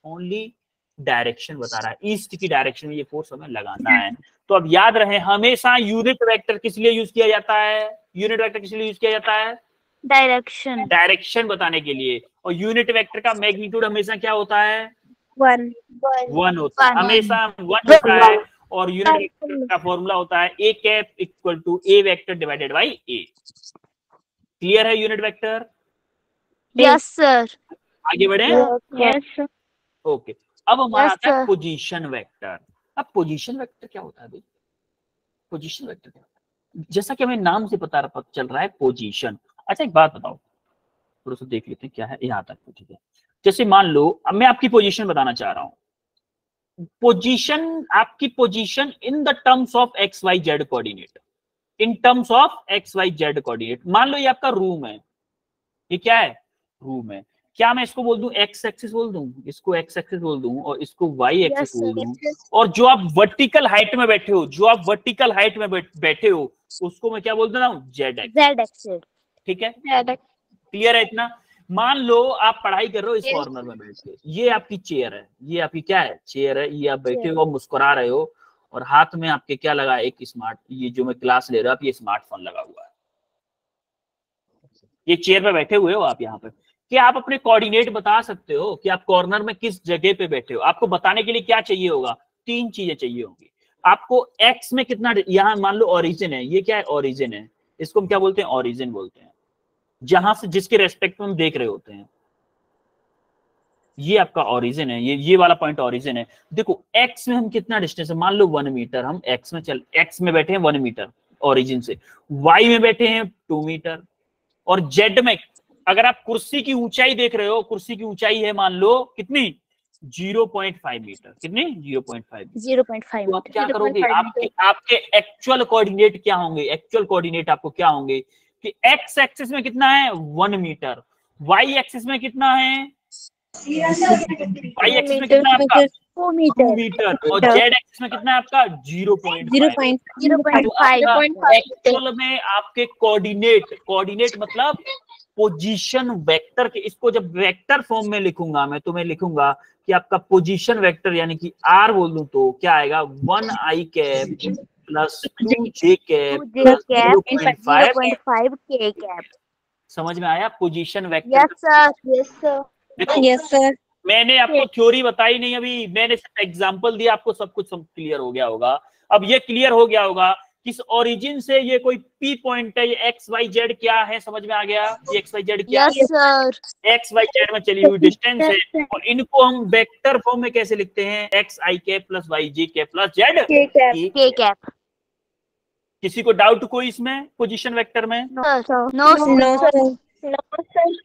ओनली डायरेक्शन बता रहा है, ईस्ट की डायरेक्शन में ये फोर्स हमें लगाना है। तो अब याद रहे हमेशा यूनिट वेक्टर किस लिए यूज किया जाता है, यूनिट वेक्टर किस लिए यूज किया जाता है, डायरेक्शन बताने के लिए। और यूनिट वेक्टर का मैग्नीट्यूड हमेशा क्या होता है, 1 होता है, हमेशा 1 होता है। और यूनिट वेक्टर का फॉर्मूला होता है A cap equal to A vector divided by A. Clear है यूनिट वेक्टर? Yes sir. आगे बढ़े? Yes sir. ओके, अब हमारा आता है पोजीशन वेक्टर। अब पोजीशन वेक्टर क्या होता है भाई, पोजीशन वेक्टर क्या होता है, जैसा कि हमें नाम से पता चल रहा है पोजीशन। अच्छा एक बात बताओ, थोड़ा सा देख लेते हैं क्या है यहाँ तक, ठीक है। जैसे मान लो अब मैं आपकी पोजीशन बताना चाह रहा हूं, पोजीशन, आपकी position in the terms of x y z coordinate, in terms of x y z coordinate. मान लो ये आपका रूम है, ये क्या है, रूम है, क्या मैं इसको बोल दूं एक्स एक्सिस बोल दूं, इसको एक्स एक्सिस बोल दूं और इसको वाई एक्सिस बोल दूं, और जो आप वर्टिकल हाइट में बैठे हो, जो आप वर्टिकल हाइट में बैठे हो उसको मैं क्या बोल देता हूं, जेड एक्सिस, ठीक है, क्लियर है इतना। मान लो आप पढ़ाई कर रहे हो इस कॉर्नर में बैठ के, ये आपकी चेयर है, ये आपकी क्या है, चेयर है, ये आप बैठे हो मुस्कुरा रहे हो और हाथ में आपके क्या लगा, एक स्मार्ट, ये जो मैं क्लास ले रहा हूं आप, ये स्मार्टफोन लगा हुआ है, ये चेयर पे बैठे हुए हो आप यहाँ पे। क्या आप अपने कोऑर्डिनेट बता सकते हो कि आप कॉर्नर में किस जगह पे बैठे हो? आपको बताने के लिए क्या चाहिए होगा, 3 चीजें चाहिए होंगी आपको। एक्स में कितना, यहाँ मान लो ओरिजिन है, ये क्या है, ओरिजिन है, इसको हम क्या बोलते हैं, ओरिजिन बोलते हैं, जहां से जिसके रेस्पेक्ट में हम देख रहे होते हैं, ये आपका ओरिजिन है, ये वाला पॉइंट ओरिजिन है। देखो एक्स में हम कितना डिस्टेंस है, मान लो 1 मीटर, हम एक्स में बैठे हैं 1 मीटर ओरिजिन से, वाई में बैठे हैं 2 मीटर, और जेड में अगर आप कुर्सी की ऊंचाई देख रहे हो, कुर्सी की ऊंचाई है मान लो कितनी, 0.5 मीटर, कितनी, 0.5। तो आप क्या करोगे, आपके एक्चुअल कोऑर्डिनेट क्या होंगे, एक्चुअल कोऑर्डिनेट आपको क्या होंगे कि एक्स एक्सिस में कितना है 1 मीटर, वाई एक्सिस में कितना है, वाई एक्सिस में कितना है आपका 2 मीटर, और जेड एक्सिस में कितना है आपका 0.5। एक्चुअल में आपके कोऑर्डिनेट मतलब पोजीशन वेक्टर के, इसको जब वेक्टर फॉर्म में लिखूंगा मैं, तो मैं लिखूंगा कि आपका पोजीशन वेक्टर यानी कि आर बोल दूं तो क्या आएगा, 1 आई कैप प्लस 2 जे कैप प्लस 0.5 के कैप। समझ में आया position vector? Yes sir. Yes sir. Yes sir. मैंने आपको थ्योरी बताई नहीं अभी, मैंने सिर्फ एग्जांपल दिया, आपको सब कुछ क्लियर हो गया होगा। अब ये क्लियर हो गया होगा किस ओरिजिन से ये कोई पी पॉइंट है, ये एक्स वाई जेड क्या है, समझ में आ गया ये एक्स वाई जेड क्या है? Yes sir. X y z में चली हुई डिस्टेंस है, और इनको हम वेक्टर फॉर्म में कैसे लिखते हैं, x i cap plus y j cap plus z k cap. किसी को डाउट कोई इसमें पोजीशन वेक्टर में? No sir.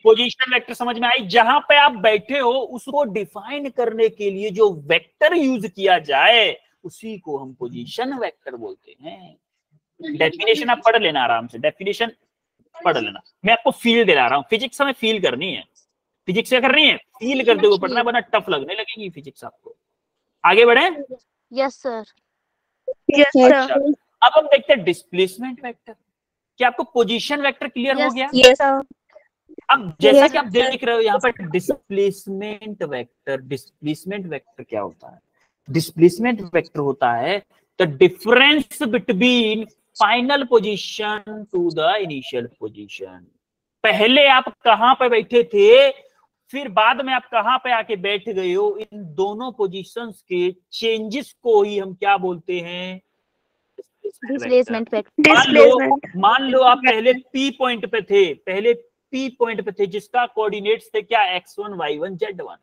पोजीशन वेक्टर समझ में आई? जहां पे आप बैठे हो उसको डिफाइन करने के लिए जो वेक्टर यूज किया जाए उसी को हम पोजीशन वेक्टर बोलते हैं। डेफिनेशन आप पढ़ लेना आराम से, डेफिनेशन पढ़ लेना, मैं आपको फील दिला रहा हूँ, फिजिक्स हमें फील करनी है, फिजिक्स क्या करनी है, फील करते हुए पढ़ना, वरना टफ लगने लगेगी फिजिक्स आपको। आगे बढ़े? Yes sir. Yes sir. अब हम देखते हैं डिस्प्लेसमेंट वेक्टर। क्या आपको पोजीशन वेक्टर क्लियर हो गया? Yes sir. अब जैसा कि आप देख रहे हो यहाँ पर डिस्प्लेसमेंट वेक्टर क्या होता है? डिस्प्लेसमेंट वेक्टर होता है the difference between final position to the initial position. पहले आप कहां पे बैठे थे फिर बाद में आप कहां पे आके बैठ गए हो, इन दोनों पोजीशंस के चेंजेस को ही हम क्या बोलते हैं, डिस्प्लेसमेंट वेक्टर। मान लो आप पहले P पॉइंट पे थे, जिसका कोऑर्डिनेट्स थे क्या, x1 y1 z1।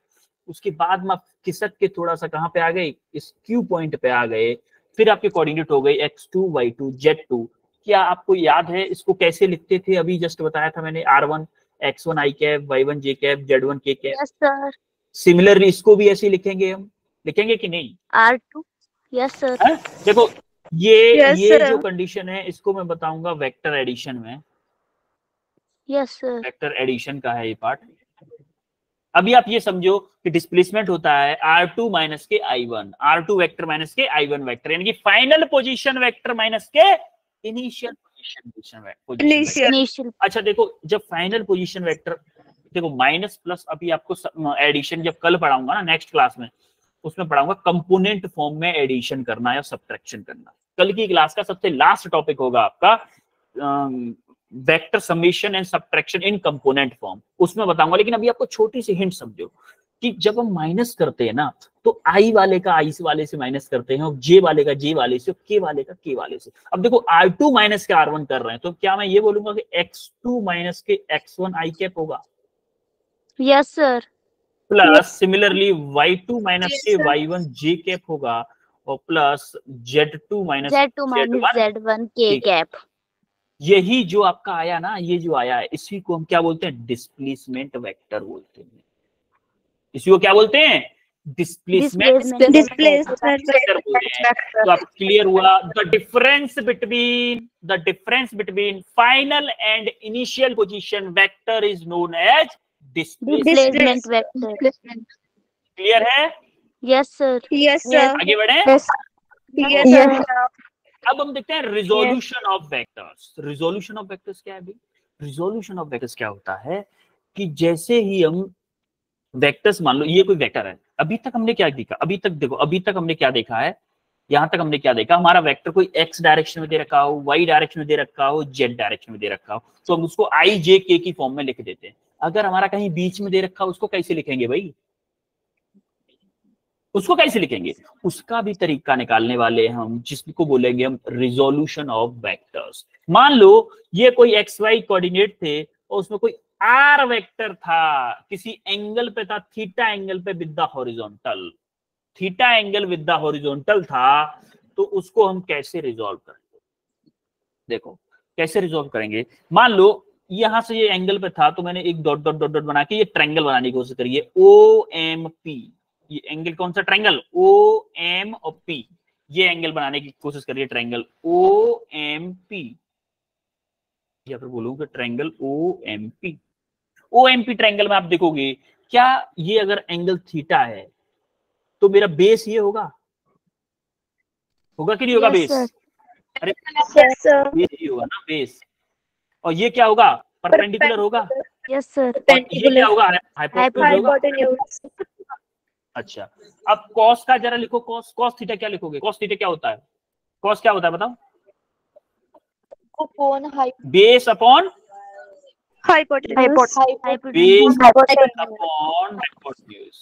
उसके बाद में आप खिसक के थोड़ा सा कहां पे आ गए, इस Q पॉइंट पे आ गए, फिर आपके कोऑर्डिनेट हो गए x2 y2 z2। क्या आपको याद है इसको कैसे लिखते थे, अभी जस्ट बताया था मैंने, r1 x1 i cap, y1 j cap, z1 k cap. Yes sir. Similarly इसको भी ऐसे लिखेंगे, हम लिखेंगे कि नहीं? R2। Yes sir. देखो ये Yes, ये sir. जो कंडीशन है इसको मैं बताऊंगा वेक्टर एडिशन में। Yes sir. वेक्टर एडिशन का है ये पार्ट। अभी आप ये समझो कि डिस्प्लेसमेंट होता है R2 माइनस के I1, R2 वेक्टर माइनस के I1 वेक्टर, यानी कि फाइनल पोजीशन वेक्टर माइनस के इनिशियल पोजीशन। इनिशियल। अच्छा देखो, जब फाइनल पोजीशन वेक्टर, देखो माइनस प्लस, अभी आपको एडिशन जब कल पढ़ाऊंगा ना नेक्स्ट क्लास में, उसमें पढ़ाऊंगा कंपोनेंट फॉर्म में एडिशन करना या सब्ट्रैक्शन करना। कल की क्लास का सबसे लास्ट टॉपिक होगा आपका vector summation and subtraction in component form, उसमें बताऊंगा। लेकिन अभी आपको छोटी सी हिंट समझो कि जब हम माइनस करते हैं ना, तो आई वाले का आई वाले से माइनस करते हैं, और जे वाले का जे वाले से, और के वाले का के वाले से। अब देखो R2 माइनस के R1 कर रहे हैं, तो क्या मैं ये बोलूंगा कि x2 माइनस के x1 आई कैप होगा? Yes sir. Plus similarly y2 minus के y1 j कैप होगा, और plus z2 minus Z2 minus Z1 K cap. यही जो आपका आया ना, ये जो आया है, इसी को हम क्या बोलते हैं, डिस्प्लेसमेंट वेक्टर बोलते हैं। इसी को क्या बोलते हैं, डिस्प्लेसमेंट वेक्टर बोलते हैं। तो आप क्लियर हुआ, the difference between final and initial position vector is known as displacement vector. Clear है? Yes sir. Yes, sir. आगे बढ़े। Yes, sir. अब हम देखते हैं resolution of vectors. Resolution of vectors क्या है अभी? रिजोल्यूशन ऑफ वेक्टर्स क्या होता है कि जैसे ही हम वेक्टर्स, मान लो ये कोई वेक्टर है, अभी तक हमने क्या देखा, अभी तक देखो, अभी तक हमने क्या देखा है, यहां तक हमने क्या देखा, हमारा वेक्टर कोई x डायरेक्शन में दे रखा हो, y डायरेक्शन में दे रखा हो, z डायरेक्शन में दे रखा हो, तो हम उसको i j k की फॉर्म में लिख देते हैं। अगर हमारा कहीं बीच में दे रखा हो, उसको कैसे लिखेंगे भाई? उसको कैसे लिखेंगे? उसका भी तरीका निकालने वाले हम, जिसको बोलेंगे हम रिजोल्यूशन ऑफ वेक्टर्स। मान लो ये कोई एक्स वाई कोऑर्डिनेट थे, और उसमें कोई आर वेक्टर था, किसी एंगल पे था, थीटा एंगल पे with the horizontal, theta angle with the horizontal था, तो उसको हम कैसे रिजॉल्व करेंगे? देखो कैसे रिजॉल्व करेंगे। मान लो यहां से ये एंगल पे था, तो मैंने एक डॉट डॉट डॉट डॉट बना के ये ट्रायंगल बनाने की कोशिश करी है, OMP। ये एंगल कौन सा? ट्रायंगल OM और P। ये एंगल बनाने की कोशिश करिए, ट्रायंगल OMP, या फिर बोलूंगा ट्रायंगल OMP। OMP ट्रायंगल में आप देखोगे क्या, ये अगर एंगल थीटा है तो मेरा बेस ये होगा, होगा कि नहीं होगा? Yes, base, sir. अरे Yes, sir. बेस ये होगा ना, बेस। और ये क्या होगा? परपेंडिकुलर होगा। Yes sir. और ये क्या होगा? हाइपोटेन्यूज होगा। Hypotenuse. अच्छा, अब कॉस का जरा लिखो, कॉस, कॉस थीटा क्या लिखोगे? कॉस थीटा क्या होता है? कॉस क्या होता है बताओ? Base upon Hypotenuse. Base upon hypotenuse.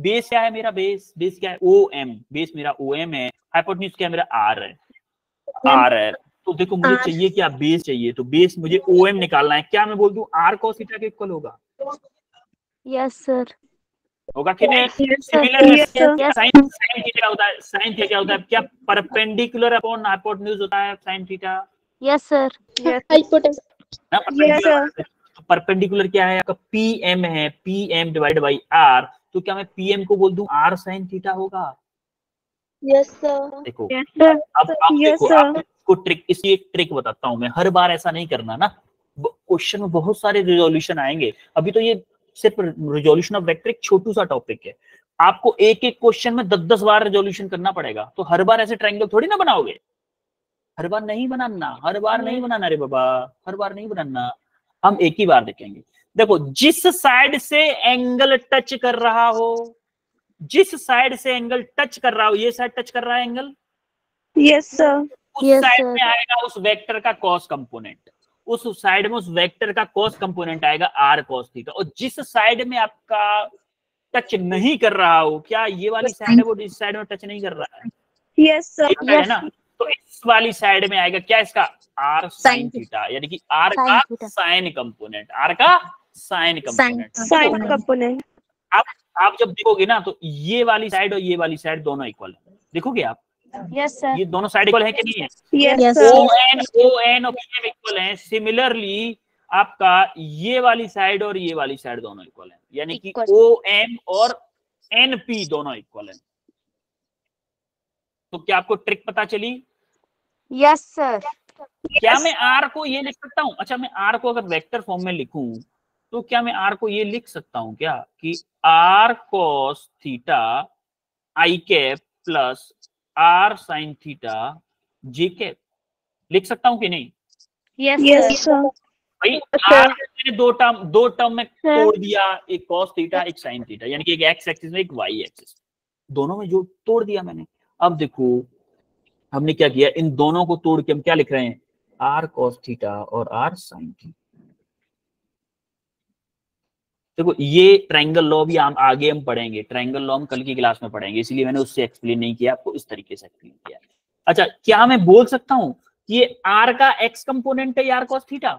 Base क्या है मेरा? बेस क्या है? OM। बेस मेरा OM है, हाइपोटेन्यूज क्या है मेरा? R है, R है। तो देखो मुझे चाहिए क्या? बेस चाहिए, तो बेस मुझे OM निकालना है। क्या मैं बोल दूं R cos थीटा के इक्वल होगा? Yes sir. होगा कि नहीं? Yes, similar sir. Sine theta क्या होता है? साइन थीटा क्या होता है? क्या परपेंडिकुलर अपॉन हाइपोटेन्यूज होता है साइन थीटा? Yes sir. ना, परपेंडिकुलर क्या है आपका? PM है, PM डिवाइड बाई R। तो क्या मैं PM को बोल दूं R साइन थीटा होगा? Yes, sir. देखो Yes, sir. अब Yes, देखो, sir. आपको ट्रिक, इसकी एक ट्रिक बताता हूं मैं, हर बार ऐसा नहीं करना ना, क्वेश्चन में बहुत सारे रिजोल्यूशन आएंगे। अभी तो ये सिर्फ रिजोल्यूशन ऑफ वेक्टर एक छोटू सा टॉपिक है, आपको एक एक क्वेश्चन में 10-10 बार रिजोल्यूशन करना पड़ेगा। तो हर बार ऐसे ट्रायंगल थोड़ी ना बनाओगे, हर बार नहीं बनाना, हर बार नहीं बनाना रे बाबा, हर बार नहीं बनाना। हम एक ही बार देखेंगे। देखो जिस साइड से एंगल टच कर रहा हो, जिस साइड से एंगल टच कर रहा हो, ये साइड टच कर रहा है एंगल, Yes, sir. उस Yes, साइड sir. में आएगा उस वेक्टर का कॉस कंपोनेंट। उस साइड में उस वेक्टर का कॉस कंपोनेंट आएगा आर कॉस थीटा, और जिस साइड में आपका टच नहीं कर रहा हो, क्या ये वाली साइड है वो इस साइड में टच नहीं कर रहा है? Yes sir. है ना, तो इस वाली साइड में आएगा क्या, इसका आर साइन थीटा, यानी कि आर का साइन कंपोनेंट, आर का साइन कंपोनेंट। Sign component. आप जब देखोगे ना तो ये वाली साइड और ये वाली साइड दोनों इक्वल है, देखोगे आप? Yes sir. ये दोनों साइड इक्वल है कि नहीं है? यस ओ एन और पी इक्वल है। सिमिलरली आपका ये वाली साइड और ये वाली साइड दोनों इक्वल है, यानी कि ओ एम और एन पी दोनों इक्वल है। तो क्या आपको ट्रिक पता चली? Yes sir. क्या मैं आर को ये लिख सकता हूं? अच्छा, मैं आर को अगर वेक्टर फॉर्म में लिखूं तो क्या मैं आर को ये लिख सकता हूं क्या कि r cos theta i cap plus r sign theta j cap, लिख सकता हूं कि नहीं? Yes sir. भाई आर मैंने दो टर्म में तोड़ दिया, एक कॉस थीटा एक साइन थीटा, यानी कि एक एक्स एक्सिस में एक वाई एक्सिस, दोनों में जो तोड़ दिया मैंने। अब देखो हमने क्या किया, इन दोनों को तोड़ के हम क्या लिख रहे हैं, आर कॉस थीटा और आर साइन थीटा। देखो ये ट्रायंगल लॉ भी हम आगे हम पढ़ेंगे, ट्रायंगल लॉ हम कल की क्लास में पढ़ेंगे, इसलिए मैंने उससे एक्सप्लेन नहीं किया, आपको इस तरीके से एक्सप्लेन किया। अच्छा, क्या मैं बोल सकता हूं कि ये आर का एक्स कंपोनेंट है आर कॉस थीटा?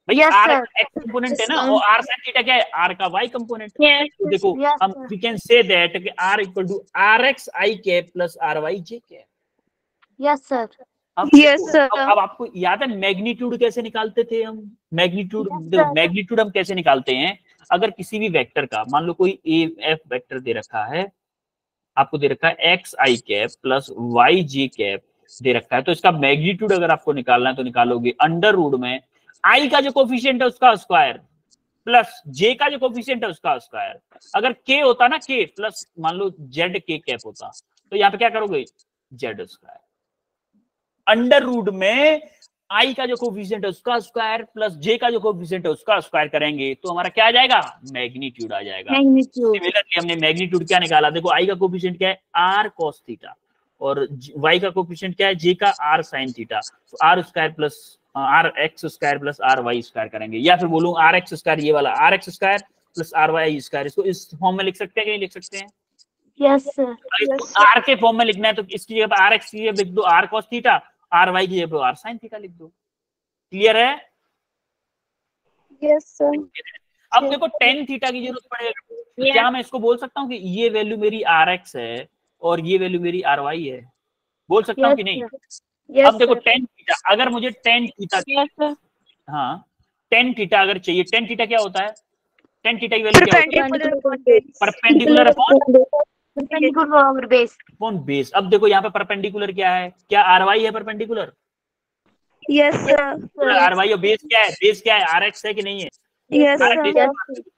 भाई आर एक्स कंपोनेंट है ना, और आर साइन थीटा क्या है, आर का वाई कंपोनेंट। तो देखो हम वी कैन से दैट कि r equal to r x i cap plus are y j cap. Yes sir. अब आपको याद है मैग्नीट्यूड कैसे निकालते थे हम? मैग्नीट्यूड हम कैसे निकालते हैं, अगर किसी भी वेक्टर का मान लो कोई ए एफ वेक्टर दे रखा है, आपको दे रखा है x i cap plus y j cap दे रखा है, तो इसका मैग्नीट्यूड अगर आपको निकालना है तो निकालोगे अंडर रूट में आई का जो कोफिशिएंट है उसका स्क्वायर प्लस जे का जो कोफिशिएंट है उसका स्क्वायर। अगर के होता ना, के प्लस मान लो जेड के कैप होता, तो यहाँ पे क्या करोगे, जेड स्क्वायर। अंडर रूट में आई का जो कोफिशिएंट है उसका स्क्वायर प्लस जे का जो कोफिशिएंट है उसका स्क्वायर करेंगे तो हमारा क्या आ जाएगा, मैग्नीट्यूड आ जाएगा। सिमिलरली हमने मैग्नीट्यूड क्या निकाला, देखो आई का कोफिशिएंट क्या है, आर कॉस थीटा, और वाई का कोफिशिएंट क्या है, जे का आर साइन थीटा, तो R square plus R X square plus are Y square करेंगे, या फिर बोलूं आर एक्स स्क्वायर, ये वाला R X square plus are Y square, इसको इस फॉर्म में लिख सकते हैं कि नहीं लिख सकते हैं? Yes sir. आर के फॉर्म में लिखना है तो इसकी जगह आर एक्स की जगह लिख दो R cos theta, R Y की जगह आर साइन थीटा लिख दो। क्लियर है? Yes sir. अब देखो टेन थीटा की जरूरत पड़ेगी, क्या मैं इसको बोल सकता हूँ कि ये वैल्यू मेरी आर एक्स है और ये वैल्यू मेरी आर वाई है, बोल सकता हूँ कि नहीं? अब देखो टेन थीटा, अगर मुझे टेन थीटा, हाँ टेन थीटा अगर चाहिए, टेन थीटा क्या होता है, टेन थीटा की वैल्यू क्या होती है, परपेंडिकुलर अपॉन बेस। अब देखो यहाँ पे परपेंडिकुलर क्या है, क्या आर वाई है perpendicular? Yes sir. R Y और बेस क्या है, बेस क्या है, आर एक्स है कि नहीं है? यस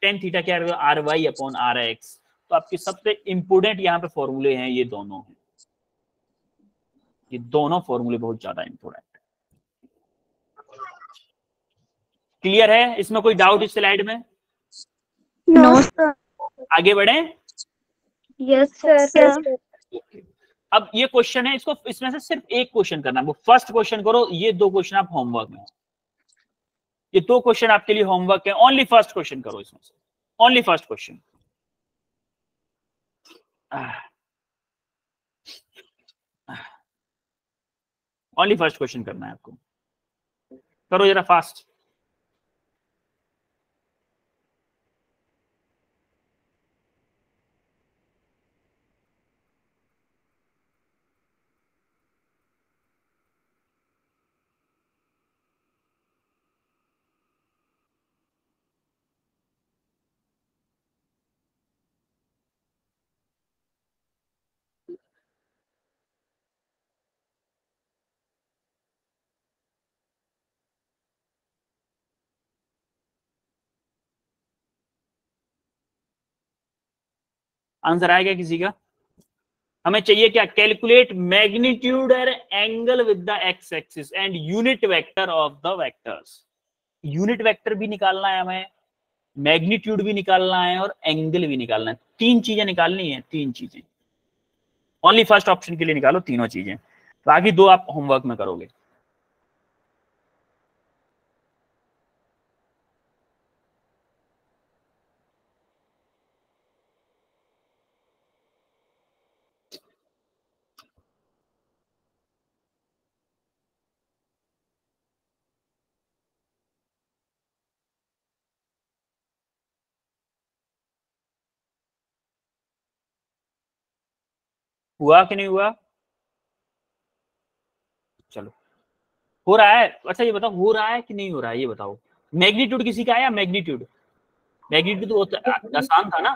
टेन थीटा क्या है, R Y upon R X. तो आपके सबसे इंपोर्टेंट यहाँ पे फॉर्मूले हैं ये दोनों हैं, ये दोनों फॉर्मूले बहुत ज्यादा इंपोर्टेंट है। क्लियर है? इसमें कोई डाउट इस स्लाइड में? No sir. आगे बढ़े? Yes sir. अब ये क्वेश्चन है, इसको इसमें से सिर्फ एक क्वेश्चन करना है, वो फर्स्ट क्वेश्चन करो, ये दो क्वेश्चन आप होमवर्क में, ये दो क्वेश्चन आपके लिए होमवर्क है, ओनली फर्स्ट क्वेश्चन करो इसमें से, only first question. Only first question करना है आपको, करो जरा फास्ट। आंसर आएगा किसी का? हमें चाहिए क्या, कैलकुलेट मैग्नीट्यूड और angle with the x axis and unit vector of the vectors. Unit vector भी निकालना है हमें, मैग्नीट्यूड भी निकालना है और एंगल भी निकालना है, तीन चीजें निकालनी है, तीन चीजें। ओनली फर्स्ट ऑप्शन के लिए निकालो तीनों चीजें, बाकी दो आप होमवर्क में करोगे। हुआ कि नहीं हुआ? चलो, हो रहा है। अच्छा ये बताओ, हो रहा है कि नहीं हो रहा है, ये बताओ। मैग्नीट्यूड किसी का आया? मैग्नीट्यूड, मैग्नीट्यूड तो आसान था ना।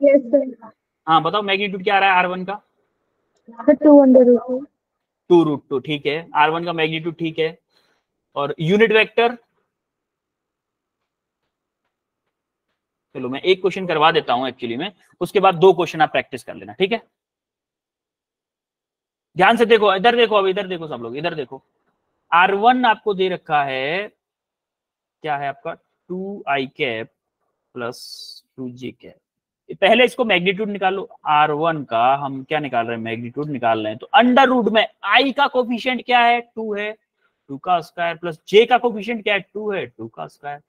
Yes, sir. हाँ बताओ, मैग्नीट्यूड क्या आ रहा है R1 का? 2 √2. 2√2, ठीक है। R1 का मैग्नीट्यूड, ठीक है। और यूनिट वेक्टर, चलो मैं एक क्वेश्चन करवा देता हूं एक्चुअली में, उसके बाद 2 क्वेश्चन आप प्रैक्टिस कर लेना, ठीक है। ध्यान से देखो, इधर देखो, अब इधर देखो सब लोग, इधर देखो। R1 आपको दे रखा है, क्या है आपका? 2i cap plus 2j cap. पहले इसको मैग्नीट्यूड निकालो। R1 का हम क्या निकाल रहे हैं? मैग्नीट्यूड निकाल रहे हैं। तो अंडर रूट में i का कोफिशिएंट क्या है? 2 है, 2 का स्क्वायर, प्लस j का कोफिशिएंट क्या है? 2 है, 2 का स्क्वायर।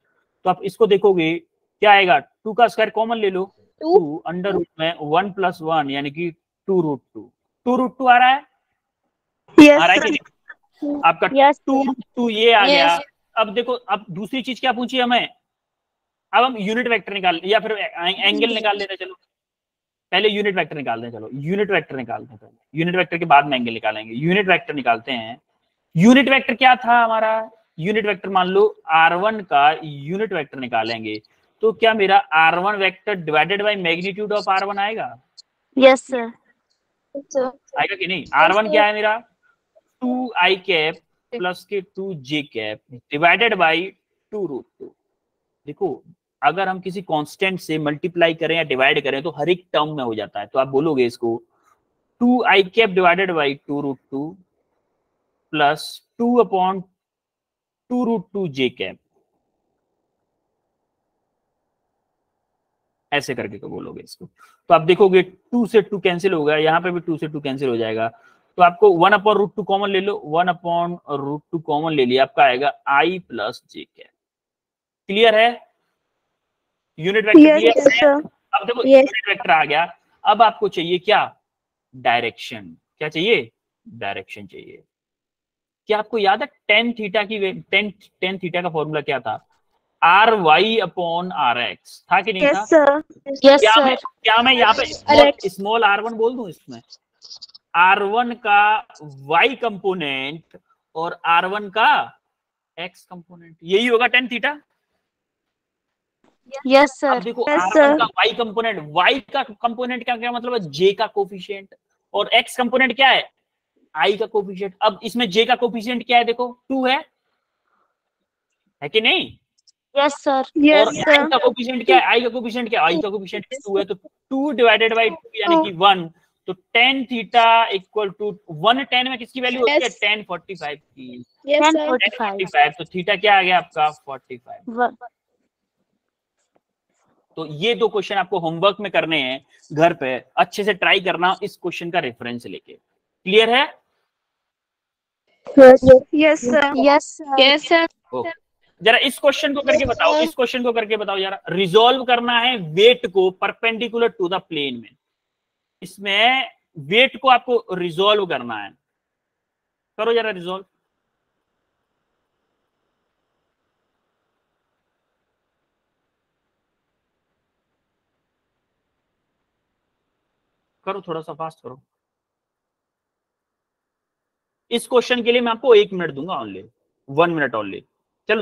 तो आप इसको देखोगे क्या आएगा? 2 का स्क्वायर कॉमन ले लो, 2 अंडर रूट में 1 + 1 यानी कि 2√2। 2√2 आ रहा है? Yes, आ रहा है कि sir. नहीं? आपका Yes, sir. 2√2 ये आ गया। अब देखो, अब दूसरी चीज क्या पूछी हमें? अब हम यूनिट वेक्टर निकाल या फिर एंगल निकाल लेते हैं। चलो पहले यूनिट वेक्टर निकालते हैं। चलो यूनिट वेक्टर निकालते हैं पहले, यूनिट वेक्टर के बाद में एंगल निकालेंगे। यूनिट वेक्टर निकालते हैं। यूनिट वेक्टर क्या था हमारा? यूनिट वेक्टर मान लो R1 का यूनिट वेक्टर निकालेंगे, तो क्या मेरा R1 vector divided by magnitude of R1 आएगा? Yes, sir. आएगा कि नहीं? R1 क्या है मेरा? 2i कैप प्लस के 2j कैप डिवाइडेड बाई 2√2। देखो, अगर हम किसी कांस्टेंट से मल्टीप्लाई करें या डिवाइड करें तो हर एक टर्म में हो जाता है। तो आप बोलोगे इसको 2i cap divided by 2√2 plus 2/2√2j cap, ऐसे करके को बोलोगे इसको। तो आप देखोगे 2 से 2 कैंसिल हो गया, यहाँ पे भी 2 से 2 कैंसिल हो जाएगा। तो आपको 1/√2 कॉमन ले लो, 1/√2 कॉमन ले लिया, आपका आएगा i plus j cap. Clear है? यूनिट वेक्टर Yes, क्लियर है? sir. अब देखो Yes. यूनिट वेक्टर आ गया। अब आपको चाहिए क्या? डायरेक्शन। क्या चाहिए? डायरेक्शन चाहिए। क्या आपको याद है टेन थीटा का फॉर्मूला क्या था? RY/RX था कि नहीं था? Yes, sir. Yes, sir. क्या मैं यहाँ पे Correct. स्मॉल R1 बोल दूं इसमें? R1 का Y कंपोनेंट और R1 का X कंपोनेंट, यही होगा टेन थीटा। Yes, sir. अब देखो Yes, R1 sir. का Y कंपोनेंट, Y का कंपोनेंट क्या क्या मतलब है? J का कोफिशिएंट। और X कंपोनेंट क्या है? I का कोफिशिएंट। अब इसमें J का कोफिशिएंट क्या है? देखो 2 है कि नहीं? Yes, sir. और Yes, I sir. का कोफिशिएंट क्या है? I का कोफिशिएंट क्या है? I का कोफिशिएंट 2 है, तो 2 डिवाइडेड बाई 2 यानी कि 1। तो tan theta equal to 1 tan में किसकी वैल्यू होती है? Yes. tan 45 की। Yes, tan sir. 45, तो थीटा क्या आ गया आपका? 45। तो ये 2 क्वेश्चन आपको होमवर्क में करने हैं, घर पे अच्छे से ट्राई करना इस क्वेश्चन का रेफरेंस लेके। क्लियर है? Yes. Yes, sir. Yes, sir. Yes, sir. Okay, जरा इस क्वेश्चन को करके बताओ, इस क्वेश्चन को करके बताओ जरा। रिजॉल्व करना है वेट को परपेंडिकुलर टू द प्लेन में। इसमें वेट को आपको रिजॉल्व करना है। करो जरा रिजॉल्व। करो, थोड़ा सा फास्ट करो। इस क्वेश्चन के लिए मैं आपको 1 मिनट दूंगा, ओनली 1 मिनट ओनली। चलो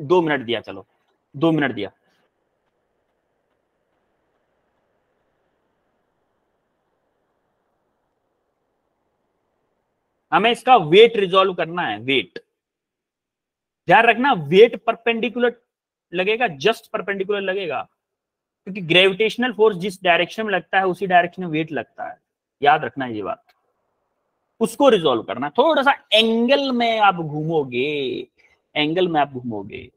2 मिनट दिया, चलो 2 मिनट दिया। हमें इसका वेट रिजॉल्व करना है। वेट ध्यान रखना, वेट परपेंडिकुलर लगेगा, जस्ट परपेंडिकुलर लगेगा, क्योंकि ग्रेविटेशनल फोर्स जिस डायरेक्शन में लगता है उसी डायरेक्शन में वेट लगता है। याद रखना ये बात। उसको रिजॉल्व करना, थोड़ा सा एंगल में आप घूमोगे, एंगल में आप घूमोगे।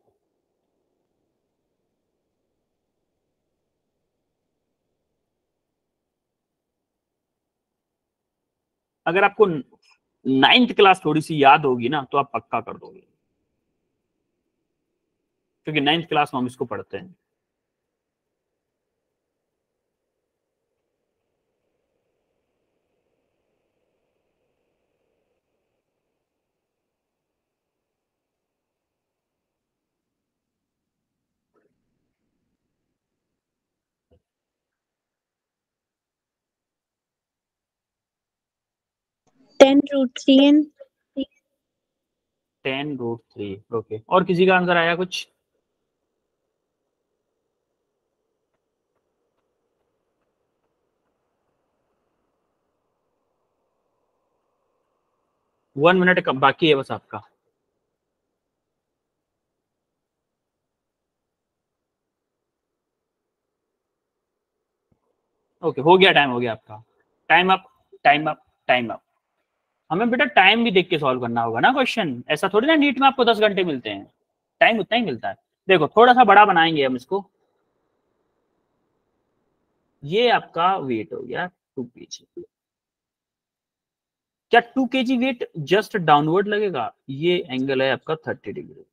अगर आपको 9th क्लास थोड़ी सी याद होगी ना तो आप पक्का कर दोगे, क्योंकि 9th क्लास में हम इसको पढ़ते हैं। 10√3 and 10√3। ओके, और किसी का आंसर आया कुछ? वन मिनट बाकी है बस आपका। ओके, हो गया, टाइम हो गया आपका। Time up, time up, time up. हमें बेटा टाइम भी देख के सॉल्व करना होगा ना क्वेश्चन, ऐसा थोड़ी ना नीट में आपको 10 घंटे मिलते हैं, टाइम उतना ही मिलता है। देखो थोड़ा सा बड़ा बनाएंगे हम इसको। ये आपका वेट हो गया 2 kg। क्या 2 kg वेट जस्ट डाउनवर्ड लगेगा? ये एंगल है आपका 30 डिग्री।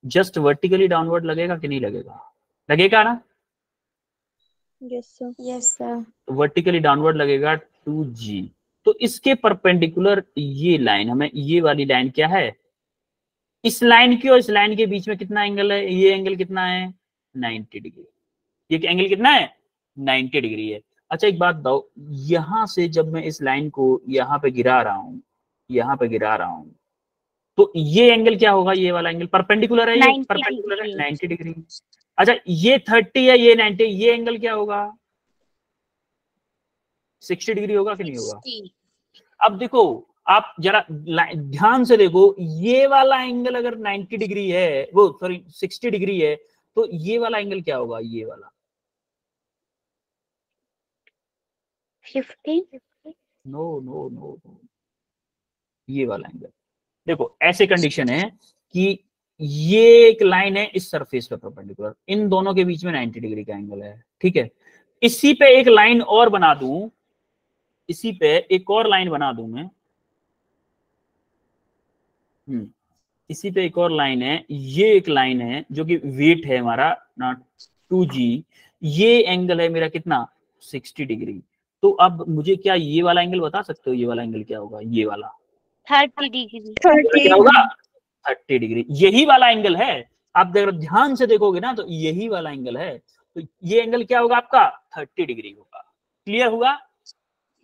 जस्ट वर्टिकली डाउनवर्ड लगेगा कि नहीं लगेगा? लगेगा ना? Yes sir. Yes sir. Vertically downward लगेगा 2g। तो इसके परपेंडिकुलर ये लाइन, हमें ये वाली लाइन क्या है, इस लाइन की और इस लाइन के बीच में कितना एंगल है? ये एंगल कितना है? 90 डिग्री। ये एंगल कितना है? 90 डिग्री है। अच्छा एक बात बताओ, यहां से जब मैं इस लाइन को यहाँ पे गिरा रहा हूं, यहाँ पे गिरा रहा हूं, तो ये एंगल क्या होगा? ये वाला एंगल परपेंडिकुलर है, ये 90 परपेंडिकुलर है डिग्री। 90 डिग्री। अच्छा ये 30 है, ये 90, ये एंगल क्या होगा? 60 डिग्री होगा कि नहीं होगा? 60। अब देखो, आप जरा ध्यान से देखो, ये वाला एंगल अगर 90 डिग्री है, वो सॉरी 60 डिग्री है, तो ये वाला एंगल क्या होगा? ये वाला 50। नो नो नो नो, ये वाला एंगल। देखो ऐसे कंडीशन है कि ये एक लाइन है इस सरफेस पे परपेंडिकुलर, इन दोनों के बीच में 90 डिग्री का एंगल है, ठीक है। इसी पे एक लाइन और बना दूं, इसी पे एक और लाइन बना दूं मैं, इसी पे एक और लाइन है, ये एक लाइन है जो कि वेट है हमारा ना 2g, ये एंगल है मेरा कितना? 60 डिग्री। तो अब मुझे क्या ये वाला एंगल बता सकते हो? ये वाला एंगल क्या होगा? ये वाला 30 डिग्री। क्या होगा? 30 डिग्री। यही वाला एंगल है, आप अगर ध्यान से देखोगे ना तो यही वाला एंगल है। तो ये एंगल क्या होगा आपका? 30 डिग्री होगा। क्लियर हुआ?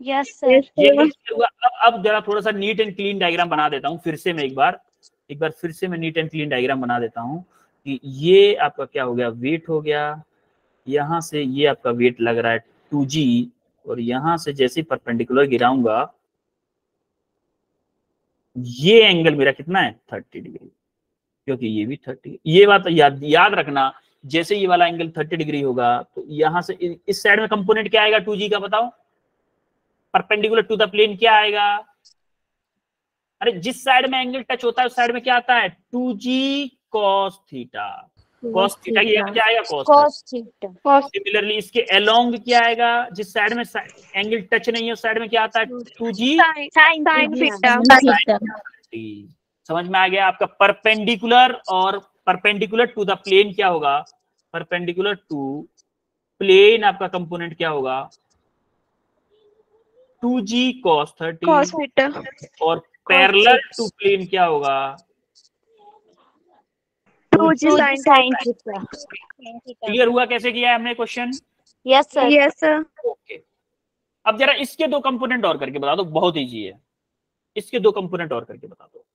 Yes sir. ये एंगल क्लियर हुआ। अब जरा थोड़ा सा नीट एंड क्लीन डायग्राम बना देता हूँ फिर से मैं, एक बार फिर से मैं नीट एंड क्लीन डायग्राम बना देता हूँ कि ये आपका क्या हो गया? वेट हो गया, यहां से ये आपका वेट लग रहा है 2g, और यहां से जैसे परपेंडिकुलर गिराऊंगा, ये एंगल मेरा कितना है? 30 डिग्री, क्योंकि ये भी 30। ये बात याद रखना, जैसे ये वाला एंगल 30 डिग्री होगा तो यहां से इस साइड में कंपोनेंट क्या आएगा 2g का? बताओ, परपेंडिकुलर टू द प्लेन क्या आएगा? अरे जिस साइड में एंगल टच होता है उस साइड में क्या आता है? 2g cos theta. cos theta की क्या आएगा? cos theta. सिमिलरली इसके अलोंग क्या आएगा? जिस साइड में एंगल टच नहीं है उस साइड में क्या आता है? 2g sine theta. समझ में आ गया आपका? परपेंडिकुलर और परपेंडिकुलर टू द प्लेन क्या होगा? परपेंडिकुलर टू प्लेन आपका कंपोनेंट क्या होगा? 2g cos 30। और पैरेलल टू प्लेन क्या होगा? 2g sin theta. क्लियर हुआ कैसे किया है हमने question? Yes sir. Yes sir. Okay, अब जरा इसके दो कंपोनेंट और करके बता दो, बहुत इजी है। इसके दो कंपोनेंट और करके बता दो।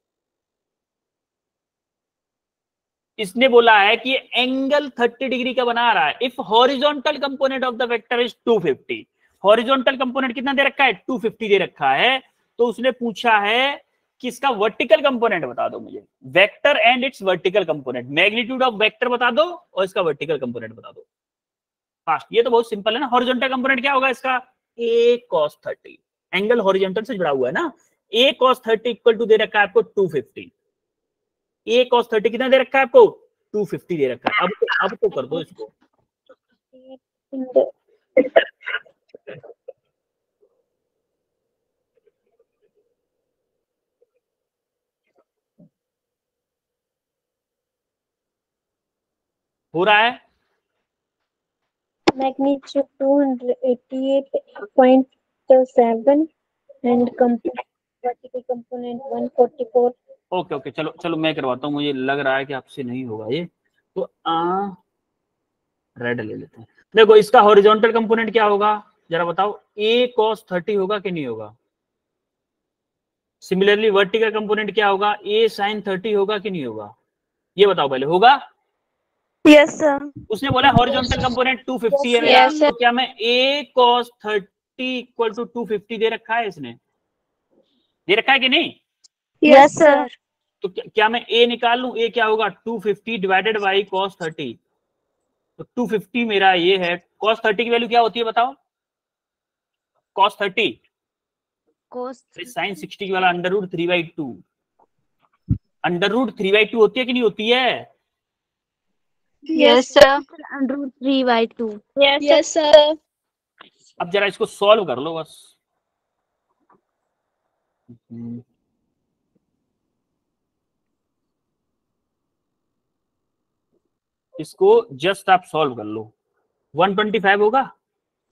इसने बोला है कि एंगल 30 डिग्री का बना रहा है if horizontal component of the vector is 250। Horizontal component कितना दे रखा है? 250 दे रखा है। तो उसने पूछा है कि इसका वर्टिकल कंपोनेंट बता दो मुझे, vector and it's vertical component. Magnitude of vector बता दो और इसका वर्टिकल कंपोनेंट बता दो फास्ट। ये तो बहुत सिंपल है ना। हॉरिजॉन्टल कंपोनेंट क्या होगा इसका? a cos 30। एंगल हॉरिजॉन्टल से जुड़ा हुआ है ना। a cos 30 इक्वल टू दे रखा है आपको 250। a cos 30 कितना दे रखा है आपको? 250 दे रखा है। अब तो कर दो इसको। हो रहा है? Magnitude 288.7 and vertical component 144. Okay चलो मैं करवाता हूँ, मुझे लग रहा है कि आपसे नहीं होगा ये, तो रेड ले लेते हैं। देखो इसका हॉरिजॉन्टल कंपोनेंट क्या होगा जरा बताओ? a cos 30 होगा कि नहीं होगा? सिमिलरली वर्टिकल कंपोनेंट क्या होगा, a sin 30 होगा कि नहीं होगा, ये बताओ पहले, होगा? Yes sir. उसने बोला हॉरिजॉन्टल कंपोनेंट 250 है मेरा, तो क्या मैं a cos 30 इक्वल टू 250 दे रखा है, इसने दे रखा है कि नहीं? Yes sir. तो क्या मैं a निकाल लूं, a क्या होगा 250 डिवाइडेड बाई cos 30, तो 250 मेरा ये है। cos 30 की वैल्यू क्या होती है बताओ, cos 30 sin 60 वाला √3/2, √3/2 होती है कि नहीं होती है? Yes sir, √3/2। Yes sir. अब जरा इसको सॉल्व कर लो बस। इसको जस्ट आप सॉल्व कर लो। 125 होगा,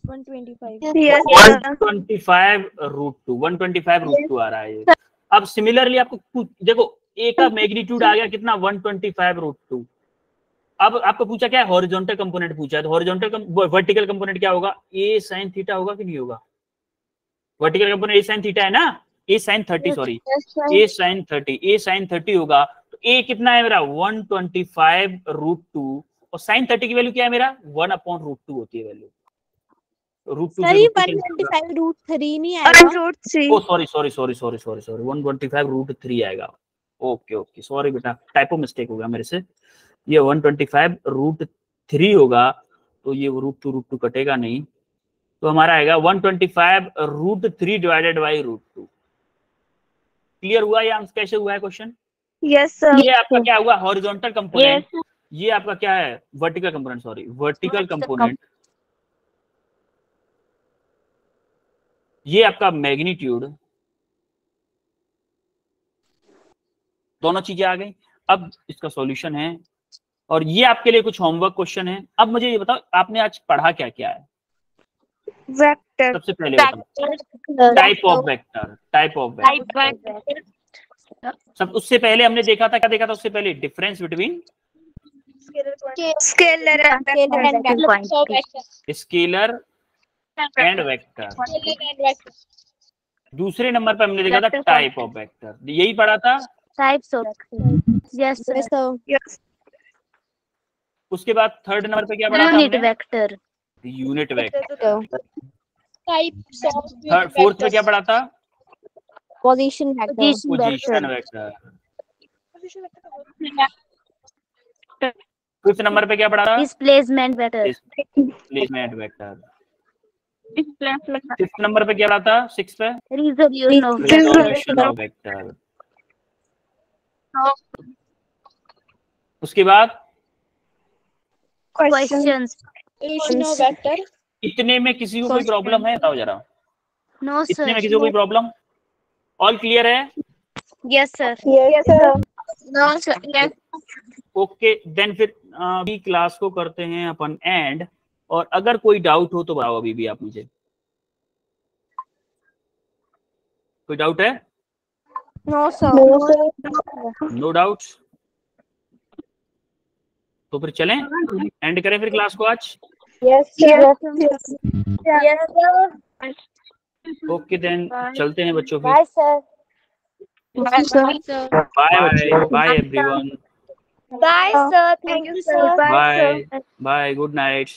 125 यस सर। 125 √2, 125 √2 आ रहा है ये। अब सिमिलरली आपको देखो a का मैग्नीट्यूड आ गया कितना, 125 √2। अब आपको पूछा क्या है, हॉरिजॉन्टल कंपोनेंट पूछा है, तो हॉरिजॉन्टल वर्टिकल कंपोनेंट क्या होगा, a sin थीटा होगा कि नहीं होगा? Vertical component a sin theta है ना, a sin 30 sorry, a sin 30 होगा, तो a कितना है मेरा 125 √2, और sin 30 की वैल्यू क्या है मेरा 1/√2 होती है वैल्यू। √2 से 125 √3 नहीं आएगा, √3। ओ सॉरी 125 √3 आएगा। ओके सॉरी बेटा, टाइपो मिस्टेक हो गया मेरे से, ये 125 √3 होगा, तो ये √2 कटेगा नहीं, तो हमारा आएगा 125 √3 डिवाइडेड बाई √2। क्लियर हुआ, या कैसे हुआ है क्वेश्चन? Yes sir. ये आपका क्या हुआ, हॉरिजॉन्टल कंपोनेंट, ये आपका क्या है vertical component, sorry vertical component, ये आपका मैग्नीट्यूड, दोनों चीजें आ गई। अब इसका सॉल्यूशन है, और ये आपके लिए कुछ होमवर्क क्वेश्चन है। अब मुझे ये बताओ आपने आज पढ़ा क्या क्या है? वेक्टर, सबसे पहले बताओ टाइप ऑफ वेक्टर, सब उससे पहले हमने देखा था, क्या देखा था उससे पहले, difference between scalar scalar and vector. दूसरे नंबर पर हमने देखा था टाइप ऑफ वेक्टर, यही पढ़ा था। Types of yes sir. उसके बाद थर्ड नंबर पे क्या पढ़ा था यूनिट हमने, vector. Unit vector. Types of fourth पे क्या पढ़ा था, position position vector. Fifth number पे क्या पढ़ा था, displacement vector. Displacement vector. Fifth number पे क्या पढ़ा था, सिक्स पे रिजोल्यूशन ऑफ वेक्टर। उसके बाद क्वेश्चंस। वेक्टर। इतने में किसी को कोई प्रॉब्लम है, बताओ जरा। नो इतने में सर। किसी को कोई प्रॉब्लम, ऑल क्लियर है? Yes sir. Yes sir. No sir. Okay then फिर अभी क्लास को करते हैं अपन एंड, और अगर कोई डाउट हो तो बताओ अभी भी आप मुझे। कोई डाउट है? No sir. नो डाउट्स, तो फिर चलें एंड करें फिर क्लास को आज। यस ओके देन चलते हैं बच्चों फिर। Bye sir. Bye everyone, bye sir, thank you sir. Bye good night.